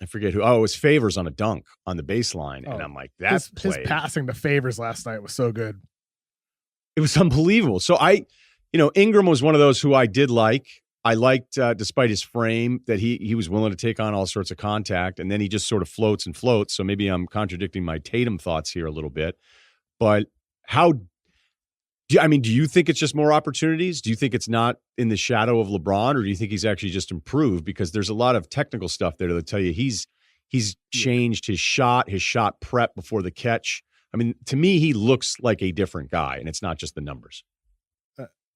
forget who. Oh, it was Favors on a dunk on the baseline. And I'm like, his passing to Favors last night was so good. It was unbelievable. So Ingram was one of those who I did like. I liked, despite his frame, that he was willing to take on all sorts of contact, and then he just sort of floats and floats. So maybe I'm contradicting my Tatum thoughts here a little bit. But do you think it's just more opportunities? Do you think it's not in the shadow of LeBron, or do you think he's actually just improved? Because there's a lot of technical stuff there that tell you he's changed his shot prep before the catch. I mean, to me, he looks like a different guy, and it's not just the numbers.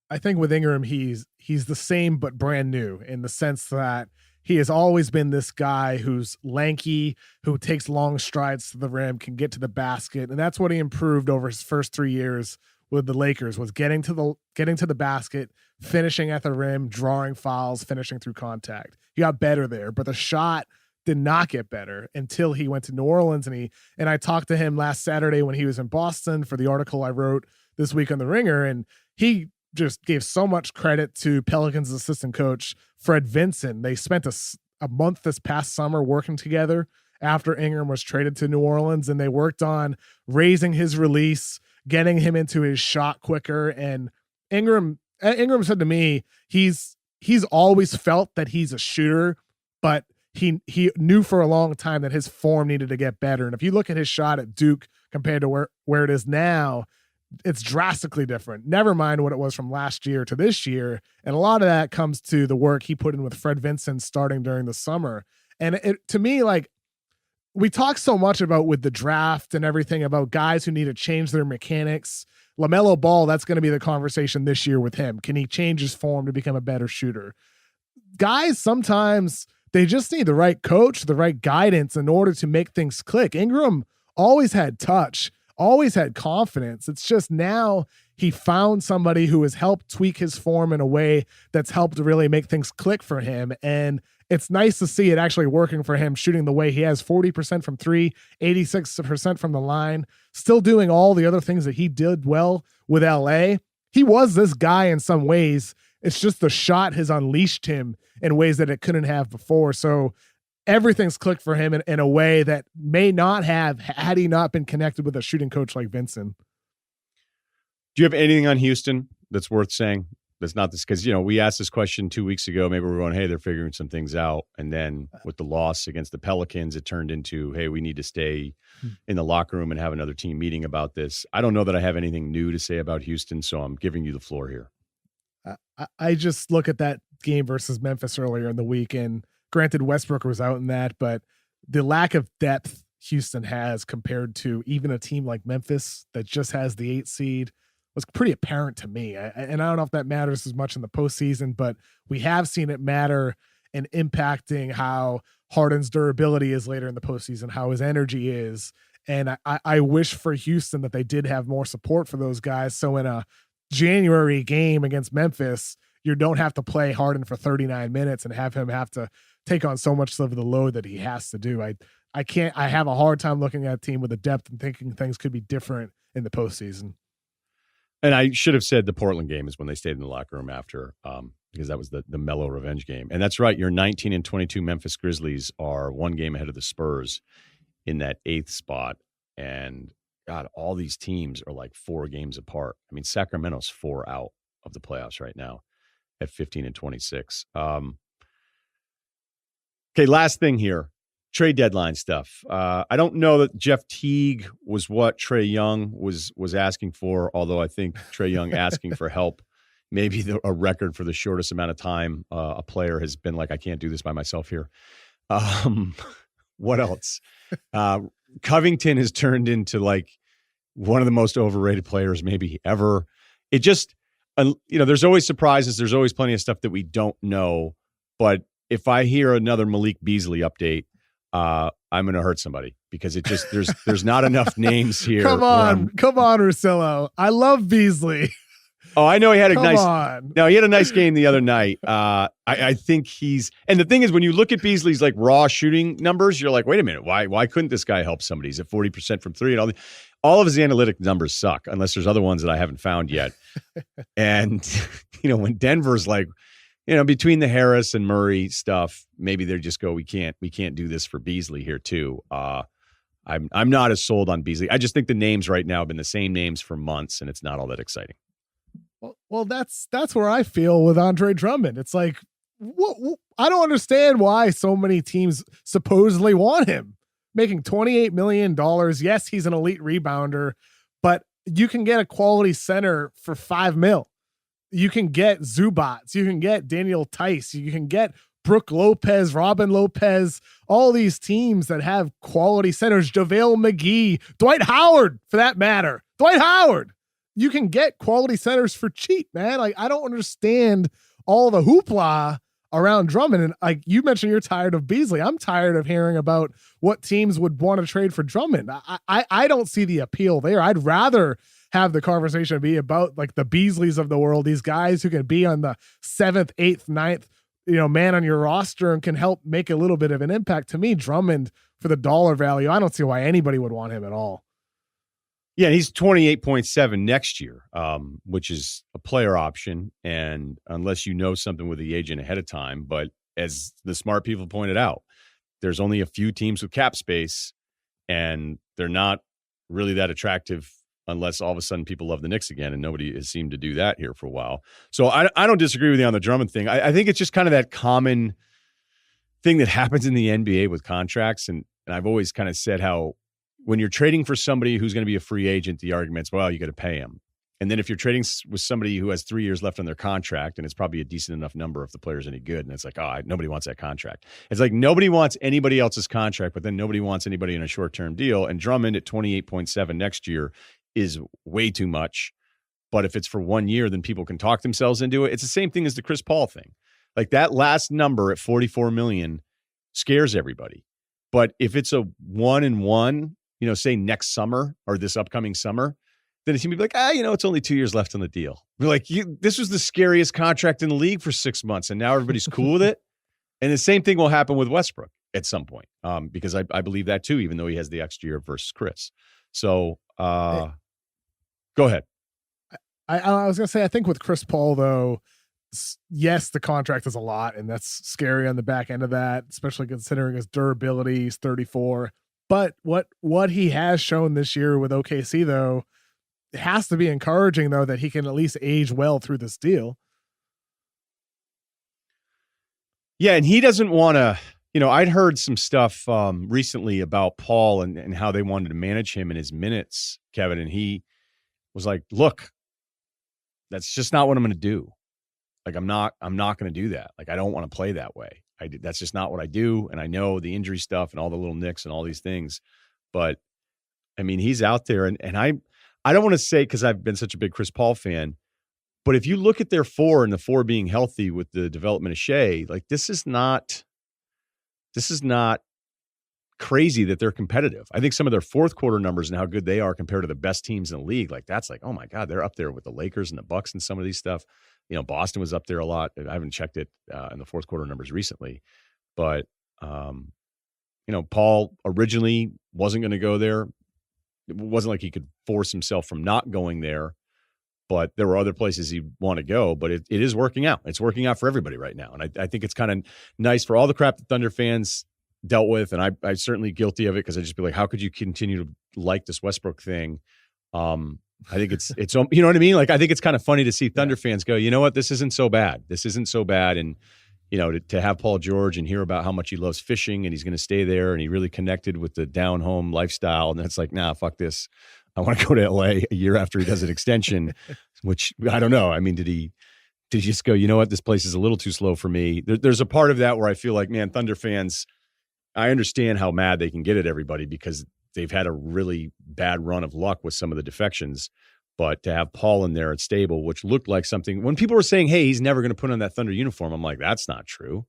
I think with Ingram, he's the same but brand new in the sense that he has always been this guy who's lanky, who takes long strides to the rim, can get to the basket, and that's what he improved over his first 3 years with the Lakers, was getting to the basket, finishing at the rim, drawing fouls, finishing through contact. He got better there, but the shot did not get better until he went to New Orleans. And I talked to him last Saturday when he was in Boston for the article I wrote this week on The Ringer, and he just gave so much credit to Pelicans assistant coach Fred Vinson. They spent a month this past summer working together after Ingram was traded to New Orleans, and they worked on raising his release, getting him into his shot quicker. And Ingram said to me, he's always felt that he's a shooter, but he knew for a long time that his form needed to get better. And if you look at his shot at Duke compared to where it is now, it's drastically different. Never mind what it was from last year to this year. And a lot of that comes to the work he put in with Fred Vinson starting during the summer. And to me, like, we talk so much about with the draft and everything about guys who need to change their mechanics. LaMelo Ball, that's going to be the conversation this year with him. Can he change his form to become a better shooter? Guys, sometimes they just need the right coach, the right guidance in order to make things click. Ingram always had touch, always had confidence. It's just now he found somebody who has helped tweak his form in a way that's helped to really make things click for him. And it's nice to see it actually working for him, shooting the way he has, 40% from 3, 86% from the line, still doing all the other things that he did well with LA. He was this guy in some ways. It's just the shot has unleashed him in ways that it couldn't have before. So everything's clicked for him in a way that may not have had he not been connected with a shooting coach like Vincent. Do you have anything on Houston that's worth saying? That's not this, because, we asked this question 2 weeks ago. Maybe we're going, hey, they're figuring some things out. And then with the loss against the Pelicans, it turned into, hey, we need to stay in the locker room and have another team meeting about this. I don't know that I have anything new to say about Houston, so I'm giving you the floor here. I just look at that game versus Memphis earlier in the week, and granted, Westbrook was out in that, but the lack of depth Houston has compared to even a team like Memphis that just has the 8 seed was pretty apparent to me. And I don't know if that matters as much in the postseason, but we have seen it matter in impacting how Harden's durability is later in the postseason, how his energy is. And I wish for Houston that they did have more support for those guys. So in a January game against Memphis, you don't have to play Harden for 39 minutes and have him have to take on so much of the load that he has to do. I have a hard time looking at a team with the depth and thinking things could be different in the postseason. And I should have said the Portland game is when they stayed in the locker room after, because that was the Melo revenge game. And that's right. Your 19-22 Memphis Grizzlies are one game ahead of the Spurs in that 8th spot. And God, all these teams are like 4 games apart. I mean, Sacramento's 4 out of the playoffs right now at 15-26. Okay, last thing here. Trade deadline stuff. I don't know that Jeff Teague was what Trae Young was asking for, although I think Trae Young asking for help, maybe a record for the shortest amount of time a player has been like, I can't do this by myself here. What else? Covington has turned into like one of the most overrated players maybe ever. It just, there's always surprises. There's always plenty of stuff that we don't know. But if I hear another Malik Beasley update, I'm going to hurt somebody because it just there's not enough names here. Come on, Russillo. I love Beasley. Oh, I know he had a he had a nice game the other night. I think and the thing is, when you look at Beasley's like raw shooting numbers, you're like, wait a minute, why couldn't this guy help somebody? He's at 40% from 3 and all of his analytic numbers suck unless there's other ones that I haven't found yet. And when Denver's like, between the Harris and Murray stuff, maybe they just go, we can't do this for Beasley here too. I'm not as sold on Beasley. I just think the names right now have been the same names for months, and it's not all that exciting. Well, that's where I feel with Andre Drummond. It's like, I don't understand why so many teams supposedly want him. Making $28 million. Yes, he's an elite rebounder, but you can get a quality center for $5 million. You can get Zubats. You can get Daniel Tice. You can get Brooke Lopez, Robin Lopez, all these teams that have quality centers, JaVale McGee, Dwight Howard, for that matter. Dwight Howard. You can get quality centers for cheap, man. Like, I don't understand all the hoopla around Drummond. And like you mentioned, you're tired of Beasley. I'm tired of hearing about what teams would want to trade for Drummond. I don't see the appeal there. I'd rather have the conversation be about like the Beasleys of the world, these guys who can be on the 7th, 8th, 9th, man on your roster and can help make a little bit of an impact. To me, Drummond, for the dollar value, I don't see why anybody would want him at all. Yeah, he's 28.7 next year, which is a player option. And unless you know something with the agent ahead of time, but as the smart people pointed out, there's only a few teams with cap space, and they're not really that attractive unless all of a sudden people love the Knicks again, and nobody has seemed to do that here for a while. So I don't disagree with you on the Drummond thing. I think it's just kind of that common thing that happens in the NBA with contracts, and I've always kind of said how when you're trading for somebody who's going to be a free agent, the argument's, well, you got to pay him. And then if you're trading with somebody who has 3 years left on their contract, and it's probably a decent enough number if the player's any good, and it's like, nobody wants that contract. It's like nobody wants anybody else's contract, but then nobody wants anybody in a short-term deal. And Drummond at 28.7 next year is way too much. But if it's for 1 year, then people can talk themselves into it. It's the same thing as the Chris Paul thing. Like that last number at $44 million scares everybody. But if it's a 1-and-1, say next summer or this upcoming summer, then it's going to be like, it's only 2 years left on the deal. We're like, this was the scariest contract in the league for 6 months, and now everybody's cool with it. And the same thing will happen with Westbrook at some point, because I believe that too, even though he has the extra year versus Chris. So go ahead. I was going to say, I think with Chris Paul, though, yes, the contract is a lot, and that's scary on the back end of that, especially considering his durability. He's 34. But what he has shown this year with OKC, though, it has to be encouraging, though, that he can at least age well through this deal. Yeah, and he doesn't want to, I'd heard some stuff recently about Paul and how they wanted to manage him in his minutes, Kevin, and he was like, look, that's just not what I'm going to do. Like, I'm not going to do that. Like, I don't want to play that way. That's just not what I do. And I know the injury stuff and all the little nicks and all these things, but I mean, he's out there and I don't want to say, cause I've been such a big Chris Paul fan, but if you look at their 4 and the 4 being healthy with the development of Shea, like this is not crazy that they're competitive. I think some of their fourth quarter numbers and how good they are compared to the best teams in the league, like that's like, oh my God, they're up there with the Lakers and the Bucks and some of these stuff. Boston was up there a lot. I haven't checked it in the fourth quarter numbers recently, But, Paul originally wasn't going to go there. It wasn't like he could force himself from not going there, but there were other places he'd want to go. But it is working out. It's working out for everybody right now. And I think it's kind of nice for all the crap that Thunder fans dealt with. And I'm certainly guilty of it, because I just be like, how could you continue to like this Westbrook thing? I think it's you know what I mean? Like, I think it's kind of funny to see Thunder fans go, you know what, this isn't so bad. This isn't so bad. And, to have Paul George and hear about how much he loves fishing and he's going to stay there and he really connected with the down home lifestyle. And it's like, nah, fuck this. I want to go to LA a year after he does an extension, which I don't know. I mean, did he just go, you know what, this place is a little too slow for me? There's a part of that where I feel like, man, Thunder fans, I understand how mad they can get at everybody because they've had a really bad run of luck with some of the defections. But to have Paul in there at stable, which looked like something, when people were saying, hey, he's never going to put on that Thunder uniform, I'm like, that's not true.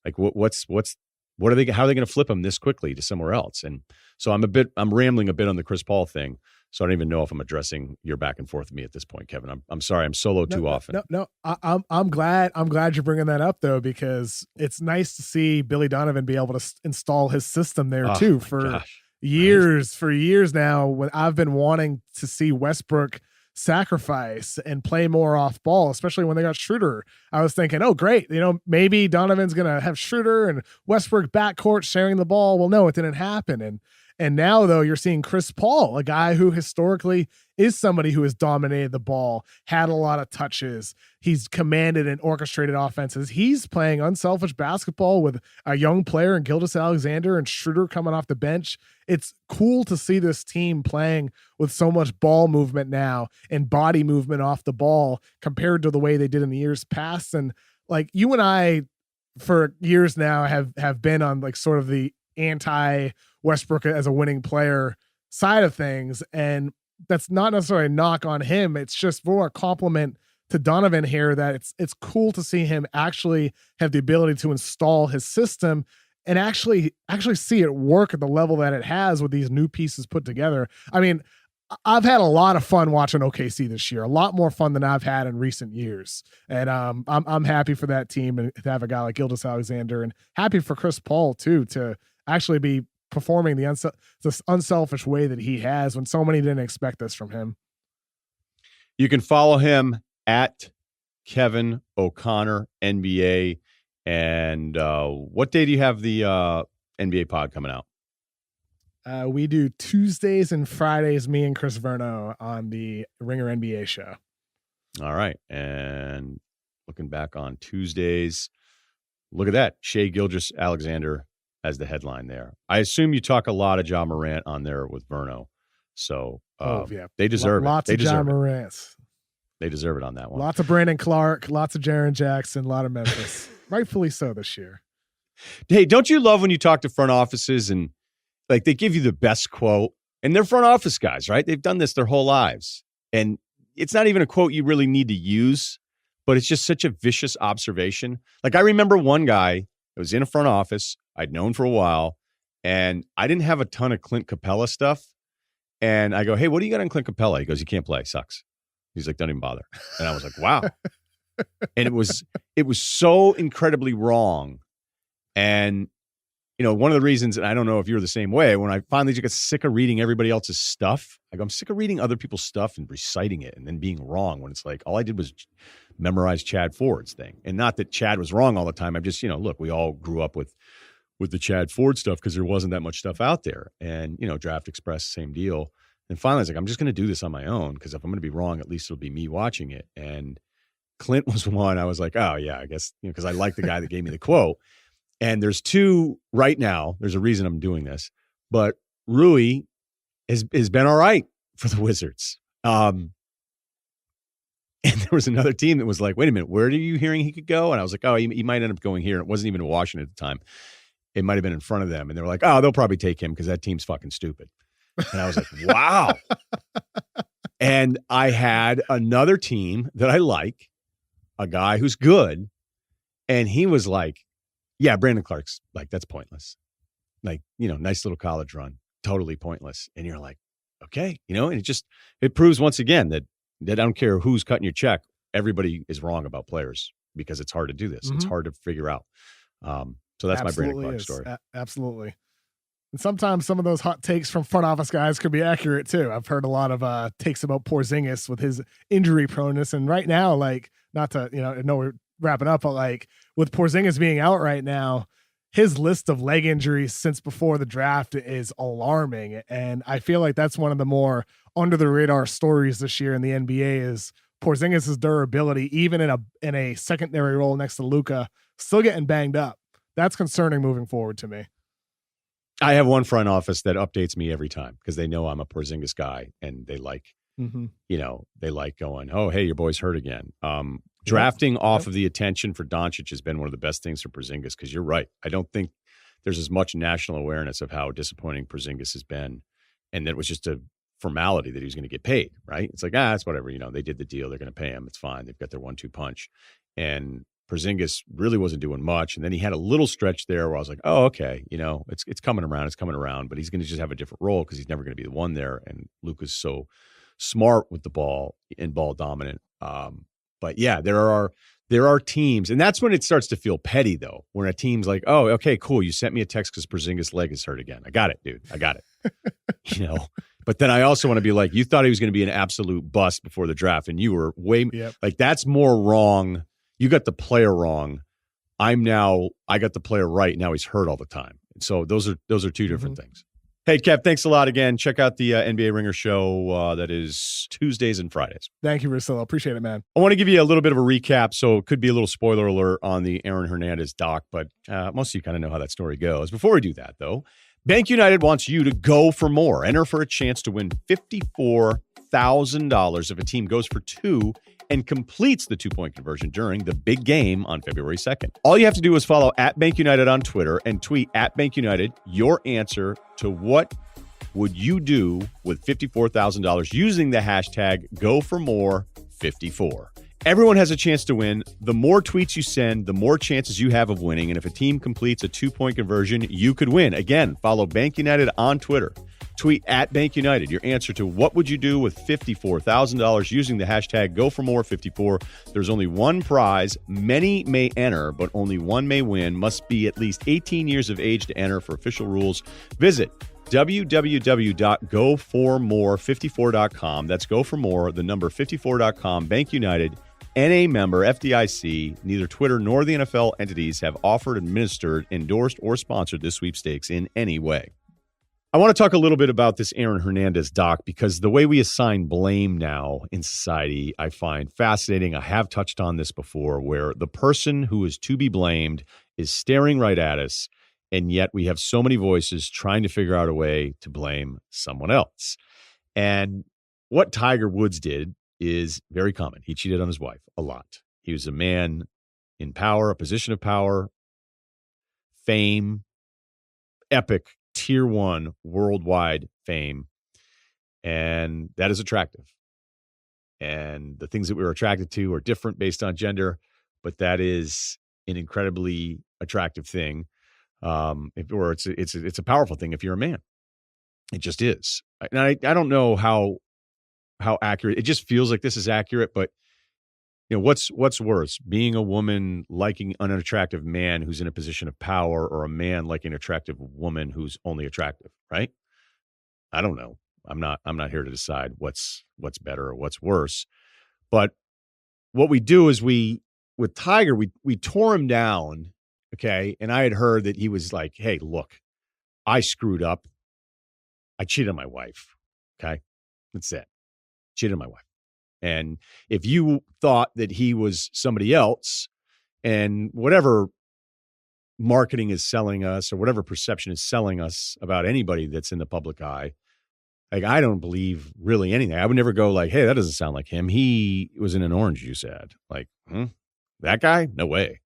Like, how are they going to flip him this quickly to somewhere else? And so I'm rambling a bit on the Chris Paul thing. So I don't even know if I'm addressing your back and forth with me at this point, Kevin. I'm sorry. I'm solo too often. No. I'm glad you're bringing that up, though, because it's nice to see Billy Donovan be able to install his system there too for years now. When I've been wanting to see Westbrook sacrifice and play more off ball, especially when they got Schroeder. I was thinking, oh, great. Maybe Donovan's going to have Schroeder and Westbrook backcourt sharing the ball. Well, no, it didn't happen. And now, though, you're seeing Chris Paul, a guy who historically is somebody who has dominated the ball, had a lot of touches. He's commanded and orchestrated offenses. He's playing unselfish basketball with a young player in Gilgeous-Alexander and Schroeder coming off the bench. It's cool to see this team playing with so much ball movement now and body movement off the ball compared to the way they did in the years past. And like, you and I, for years now, have been on like sort of the anti Westbrook as a winning player side of things. And that's not necessarily a knock on him. It's just more a compliment to Donovan here that it's cool to see him actually have the ability to install his system and actually see it work at the level that it has with these new pieces put together. I mean, I've had a lot of fun watching OKC this year, a lot more fun than I've had in recent years. And I'm happy for that team and to have a guy like Gilgeous-Alexander, and happy for Chris Paul too, to actually be performing this unselfish way that he has when so many didn't expect this from him. You can follow him at Kevin O'Connor NBA. And what day do you have the NBA pod coming out? We do Tuesdays and Fridays, me and Chris Verno on the Ringer NBA show. All right. And looking back on Tuesdays, look at that. Shai Gilgeous-Alexander as the headline there. I assume you talk a lot of Ja Morant on there with Verno. So they deserve it. Lots of Ja Morants. They deserve it on that one. Lots of Brandon Clark, lots of Jaren Jackson, a lot of Memphis. Rightfully so this year. Hey, don't you love when you talk to front offices and like they give you the best quote, and they're front office guys, right? They've done this their whole lives. And it's not even a quote you really need to use, but it's just such a vicious observation. Like I remember one guy that was in a front office I'd known for a while, and I didn't have a ton of Clint Capella stuff. And I go, hey, what do you got on Clint Capella? He goes, you can't play. Sucks. He's like, don't even bother. And I was like, wow. And it was so incredibly wrong. And, one of the reasons, and I don't know if you're the same way, when I finally just got sick of reading everybody else's stuff, I go, I'm sick of reading other people's stuff and reciting it and then being wrong when it's like, all I did was memorize Chad Ford's thing. And not that Chad was wrong all the time. I'm just, look, we all grew up with the Chad Ford stuff because there wasn't that much stuff out there. And, Draft Express, same deal. And finally, I was like, I'm just going to do this on my own because if I'm going to be wrong, at least it'll be me watching it. And Clint was one. I was like, oh, yeah, I guess, because I like the guy that gave me the quote. And there's two right now. There's a reason I'm doing this. But Rui has been all right for the Wizards. And there was another team that was like, wait a minute, where are you hearing he could go? And I was like, oh, he might end up going here. And it wasn't even in Washington at the time. It might have been in front of them. And they were like, oh, they'll probably take him because that team's fucking stupid. And I was like, wow. And I had another team that I like, a guy who's good. And he was like, yeah, Brandon Clark's like, that's pointless. Like, nice little college run, totally pointless. And you're like, okay, and it proves once again that I don't care who's cutting your check. Everybody is wrong about players because it's hard to do this. Mm-hmm. It's hard to figure out. So that's my Brandon Absolutely Clark is. story. Absolutely. And sometimes some of those hot takes from front office guys could be accurate too. I've heard a lot of takes about Porzingis with his injury proneness. And right now, like, not to, I know we're wrapping up, but like with Porzingis being out right now, his list of leg injuries since before the draft is alarming. And I feel like that's one of the more under the radar stories this year in the NBA is Porzingis' durability, even in a secondary role next to Luka, still getting banged up. That's concerning moving forward to me. I have one front office that updates me every time because they know I'm a Porzingis guy and they like, they like going, oh, hey, your boy's hurt again. Drafting off of the attention for Doncic has been one of the best things for Porzingis because you're right. I don't think there's as much national awareness of how disappointing Porzingis has been. And that was just a formality that he was going to get paid, right? It's like, it's whatever. They did the deal. They're going to pay him. It's fine. They've got their 1-2 punch. And Porzingis really wasn't doing much. And then he had a little stretch there where I was like, oh, okay, it's coming around. It's coming around. But he's going to just have a different role because he's never going to be the one there. And Luka's so smart with the ball and ball dominant. But yeah, there are teams, and that's when it starts to feel petty, though, when a team's like, oh, okay, cool. You sent me a text because Porzingis' leg is hurt again. I got it, dude. I got it. But then I also want to be like, you thought he was going to be an absolute bust before the draft, and you were like, that's more wrong. You got the player wrong. I got the player right. Now he's hurt all the time. So those are two different things. Hey, Kev, thanks a lot again. Check out the NBA Ringer show that is Tuesdays and Fridays. Thank you, Russillo. Appreciate it, man. I want to give you a little bit of a recap, so it could be a little spoiler alert on the Aaron Hernandez doc, but most of you kind of know how that story goes. Before we do that, though, Bank United wants you to go for more. Enter for a chance to win $54,000 if a team goes for two and completes the 2-point conversion during the big game on February 2nd. All you have to do is follow @BankUnited on Twitter and tweet @BankUnited your answer to what would you do with $54,000 using the hashtag #GoForMore54. Everyone has a chance to win. The more tweets you send, the more chances you have of winning. And if a team completes a 2-point conversion, you could win. Again, follow Bank United on Twitter. Tweet @BankUnited your answer to what would you do with $54,000 using the hashtag #GoForMore54. There's only one prize. Many may enter, but only one may win. Must be at least 18 years of age to enter. For official rules, visit www.goformore54.com. That's go for more, the number 54.com. Bank United, NA member, FDIC. Neither Twitter nor the NFL entities have offered, administered, endorsed, or sponsored this sweepstakes in any way. I want to talk a little bit about this Aaron Hernandez doc because the way we assign blame now in society, I find fascinating. I have touched on this before, where the person who is to be blamed is staring right at us, and yet we have so many voices trying to figure out a way to blame someone else. And what Tiger Woods did is very common. He cheated on his wife a lot. He was a man in power, a position of power, fame, epic, tier 1 worldwide fame. And that is attractive. And the things that we were attracted to are different based on gender, but that is an incredibly attractive thing. It's a powerful thing if you're a man. It just is. And I don't know how accurate. It just feels like this is accurate, but what's worse, being a woman liking an unattractive man who's in a position of power, or a man liking an attractive woman who's only attractive, right? I don't know. I'm not here to decide what's better or what's worse. But what we do is with Tiger, we tore him down. Okay. And I had heard that he was like, hey, look, I screwed up. I cheated on my wife. Okay. That's it. Cheated on my wife. And if you thought that he was somebody else, and whatever marketing is selling us, or whatever perception is selling us about anybody that's in the public eye, like, I don't believe really anything. I would never go like, hey, that doesn't sound like him. He was in an orange juice ad. Like, that guy? No way.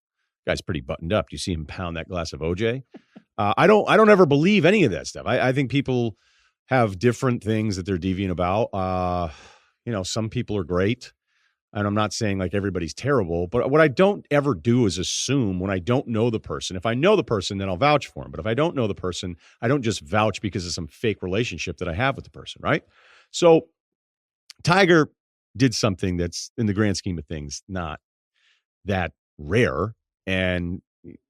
Guy's pretty buttoned up. Do you see him pound that glass of OJ? I don't ever believe any of that stuff. I think people have different things that they're deviant about. Some people are great, and I'm not saying like everybody's terrible, but what I don't ever do is assume when I don't know the person. If I know the person, then I'll vouch for him. But if I don't know the person, I don't just vouch because of some fake relationship that I have with the person, right? So Tiger did something that's, in the grand scheme of things, not that rare. And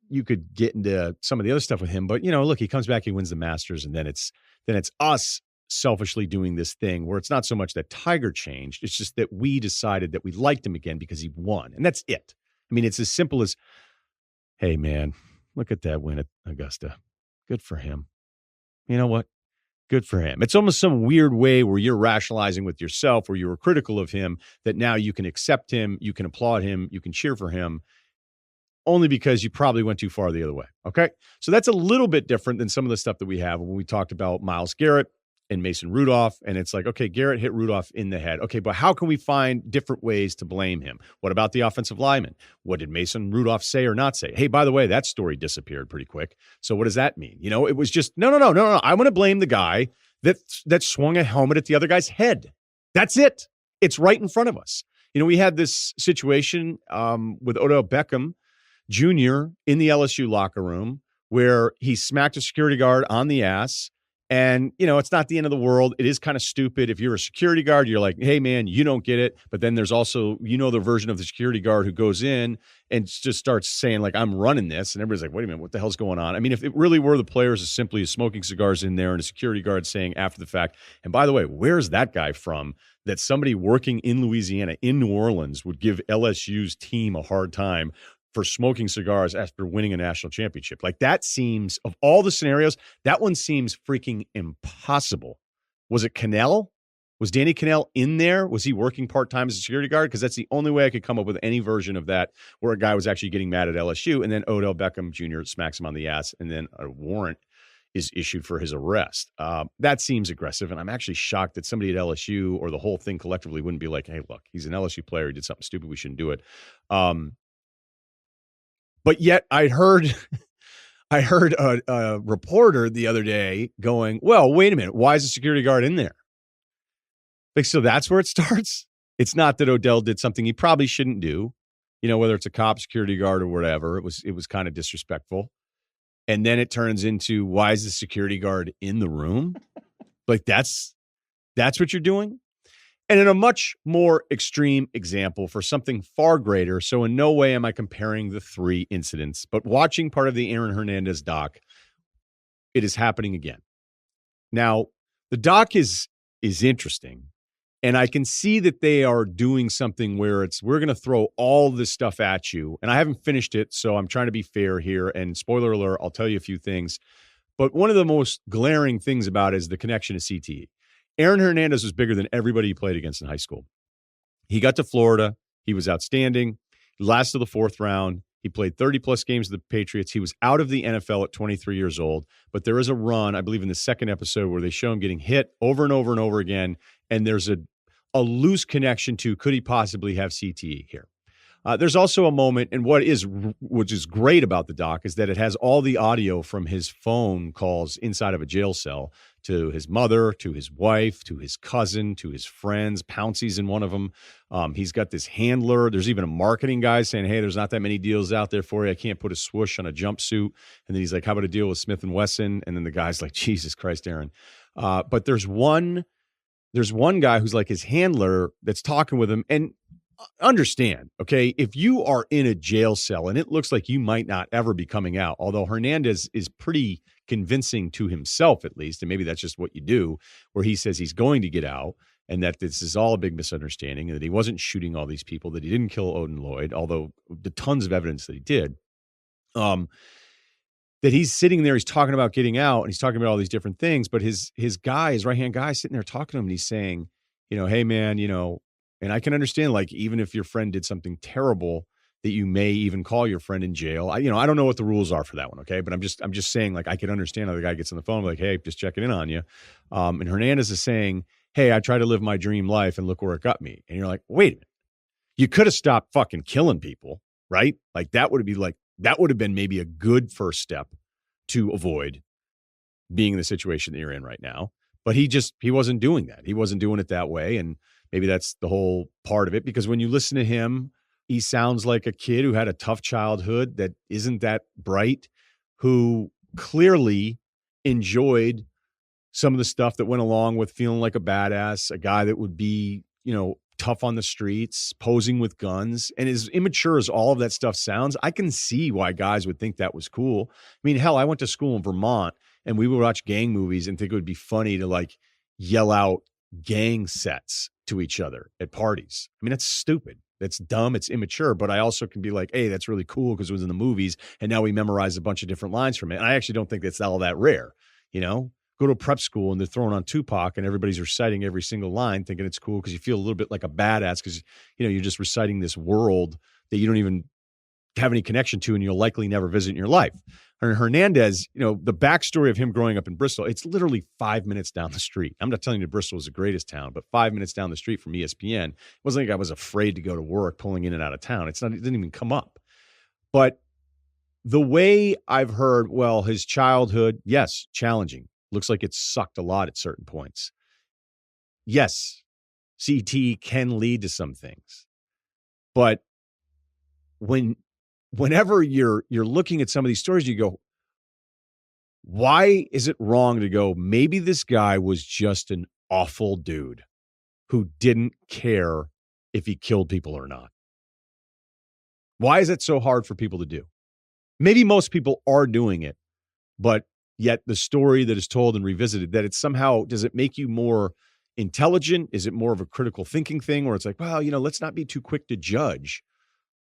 you could get into some of the other stuff with him, but look, he comes back, he wins the Masters, and then it's us selfishly doing this thing where it's not so much that Tiger changed, it's just that we decided that we liked him again because he won, and that's it. I mean, it's as simple as, hey man, look at that win at Augusta. Good for him. You know what? Good for him. It's almost some weird way where you're rationalizing with yourself, where you were critical of him, that now you can accept him, you can applaud him, you can cheer for him, only because you probably went too far the other way. Okay. So that's a little bit different than some of the stuff that we have when we talked about Myles Garrett and Mason Rudolph. And it's like, okay, Garrett hit Rudolph in the head. Okay, but how can we find different ways to blame him? What about the offensive lineman? What did Mason Rudolph say or not say? Hey, by the way, that story disappeared pretty quick. So what does that mean? It was just, no. I want to blame the guy that swung a helmet at the other guy's head. That's it. It's right in front of us. We had this situation with Odell Beckham Jr. in the LSU locker room where he smacked a security guard on the ass. And, it's not the end of the world. It is kind of stupid. If you're a security guard, you're like, hey, man, you don't get it. But then there's also, the version of the security guard who goes in and just starts saying, like, I'm running this. And everybody's like, wait a minute, what the hell's going on? I mean, if it really were the players as simply as smoking cigars in there and a security guard saying after the fact, and by the way, where's that guy from, that somebody working in Louisiana, in New Orleans, would give LSU's team a hard time for smoking cigars after winning a national championship? Like, that seems, of all the scenarios, that one seems freaking impossible. Was it Cannell? Was Danny Cannell in there? Was he working part-time as a security guard? Because that's the only way I could come up with any version of that where a guy was actually getting mad at LSU, and then Odell Beckham Jr. smacks him on the ass, and then a warrant is issued for his arrest. That seems aggressive, and I'm actually shocked that somebody at LSU or the whole thing collectively wouldn't be like, hey, look, he's an LSU player. He did something stupid. We shouldn't do it. But yet I heard a reporter the other day going, well, wait a minute. Why is the security guard in there? Like, so that's where it starts. It's not that Odell did something he probably shouldn't do, whether it's a cop, security guard, or whatever. It was kind of disrespectful. And then it turns into, why is the security guard in the room? Like, that's what you're doing? And in a much more extreme example for something far greater, so in no way am I comparing the three incidents, but watching part of the Aaron Hernandez doc, it is happening again. Now, the doc is interesting, and I can see that they are doing something where we're going to throw all this stuff at you, and I haven't finished it, so I'm trying to be fair here, and spoiler alert, I'll tell you a few things, but one of the most glaring things about it is the connection to CTE. Aaron Hernandez was bigger than everybody he played against in high school. He got to Florida. He was outstanding. He lasted the fourth round. He played 30-plus games with the Patriots. He was out of the NFL at 23 years old. But there is a run, I believe in the second episode, where they show him getting hit over and over and over again. And there's a loose connection to, could he possibly have CTE here? There's also a moment, and which is great about the doc is that it has all the audio from his phone calls inside of a jail cell to his mother, to his wife, to his cousin, to his friends. Pouncey's in one of them. He's got this handler. There's even a marketing guy saying, hey, there's not that many deals out there for you. I can't put a swoosh on a jumpsuit. And then he's like, how about a deal with Smith & Wesson? And then the guy's like, Jesus Christ, Aaron. But there's one guy who's like his handler that's talking with him. And understand, okay, if you are in a jail cell and it looks like you might not ever be coming out, although Hernandez is pretty convincing to himself at least, and maybe that's just what you do, where he says he's going to get out and that this is all a big misunderstanding and that he wasn't shooting all these people, that he didn't kill Odin Lloyd, although the tons of evidence that he did, that he's sitting there, he's talking about getting out and he's talking about all these different things, but his right-hand guy sitting there talking to him and he's saying, hey man, and I can understand, like, even if your friend did something terrible, that you may even call your friend in jail. I don't know what the rules are for that one, okay? But I'm just saying, like, I can understand how the guy gets on the phone, like, hey, just checking in on you. And Hernandez is saying, hey, I try to live my dream life and look where it got me. And you're like, wait a minute. You could have stopped fucking killing people, right? Like, that would have been maybe a good first step to avoid being in the situation that you're in right now. But he wasn't doing that. He wasn't doing it that way. And maybe that's the whole part of it, because when you listen to him, he sounds like a kid who had a tough childhood that isn't that bright, who clearly enjoyed some of the stuff that went along with feeling like a badass, a guy that would be, tough on the streets, posing with guns. And as immature as all of that stuff sounds, I can see why guys would think that was cool. I mean, hell, I went to school in Vermont and we would watch gang movies and think it would be funny to like yell out gang sets to each other at parties. I mean, that's stupid. That's dumb. It's immature. But I also can be like, hey, that's really cool because it was in the movies. And now we memorize a bunch of different lines from it. And I actually don't think that's all that rare. You know, go to a prep school and they're throwing on Tupac and everybody's reciting every single line thinking it's cool because you feel a little bit like a badass because, you know, you're just reciting this world that you don't even have any connection to and you'll likely never visit in your life. And Hernandez, you know, the backstory of him growing up in Bristol, it's literally 5 minutes down the street. I'm not telling you Bristol was the greatest town, but 5 minutes down the street from ESPN. It wasn't like I was afraid to go to work pulling in and out of town. It didn't even come up. But the way I've heard, well, his childhood, yes, challenging. Looks like it sucked a lot at certain points. Yes, CT can lead to some things. But whenever you're looking at some of these stories, you go, why is it wrong to go, maybe this guy was just an awful dude who didn't care if he killed people or not? Why is it so hard for people to do? Maybe most people are doing it, but yet the story that is told and revisited, that it's somehow, does it make you more intelligent? Is it more of a critical thinking thing? Or it's like, well, you know, let's not be too quick to judge.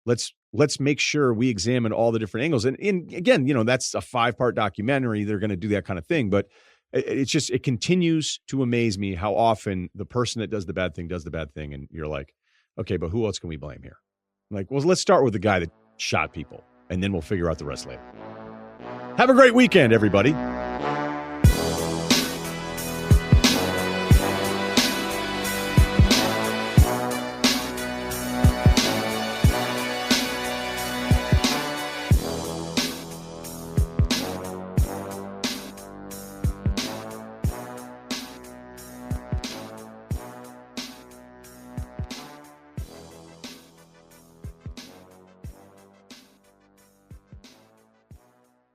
Let's make sure we examine all the different angles. And again, you know, that's a 5-part documentary. They're going to do that kind of thing. But it's just, it continues to amaze me how often the person that does the bad thing does the bad thing. And you're like, okay, but who else can we blame here? Like, well, let's start with the guy that shot people and then we'll figure out the rest later. Have a great weekend, everybody.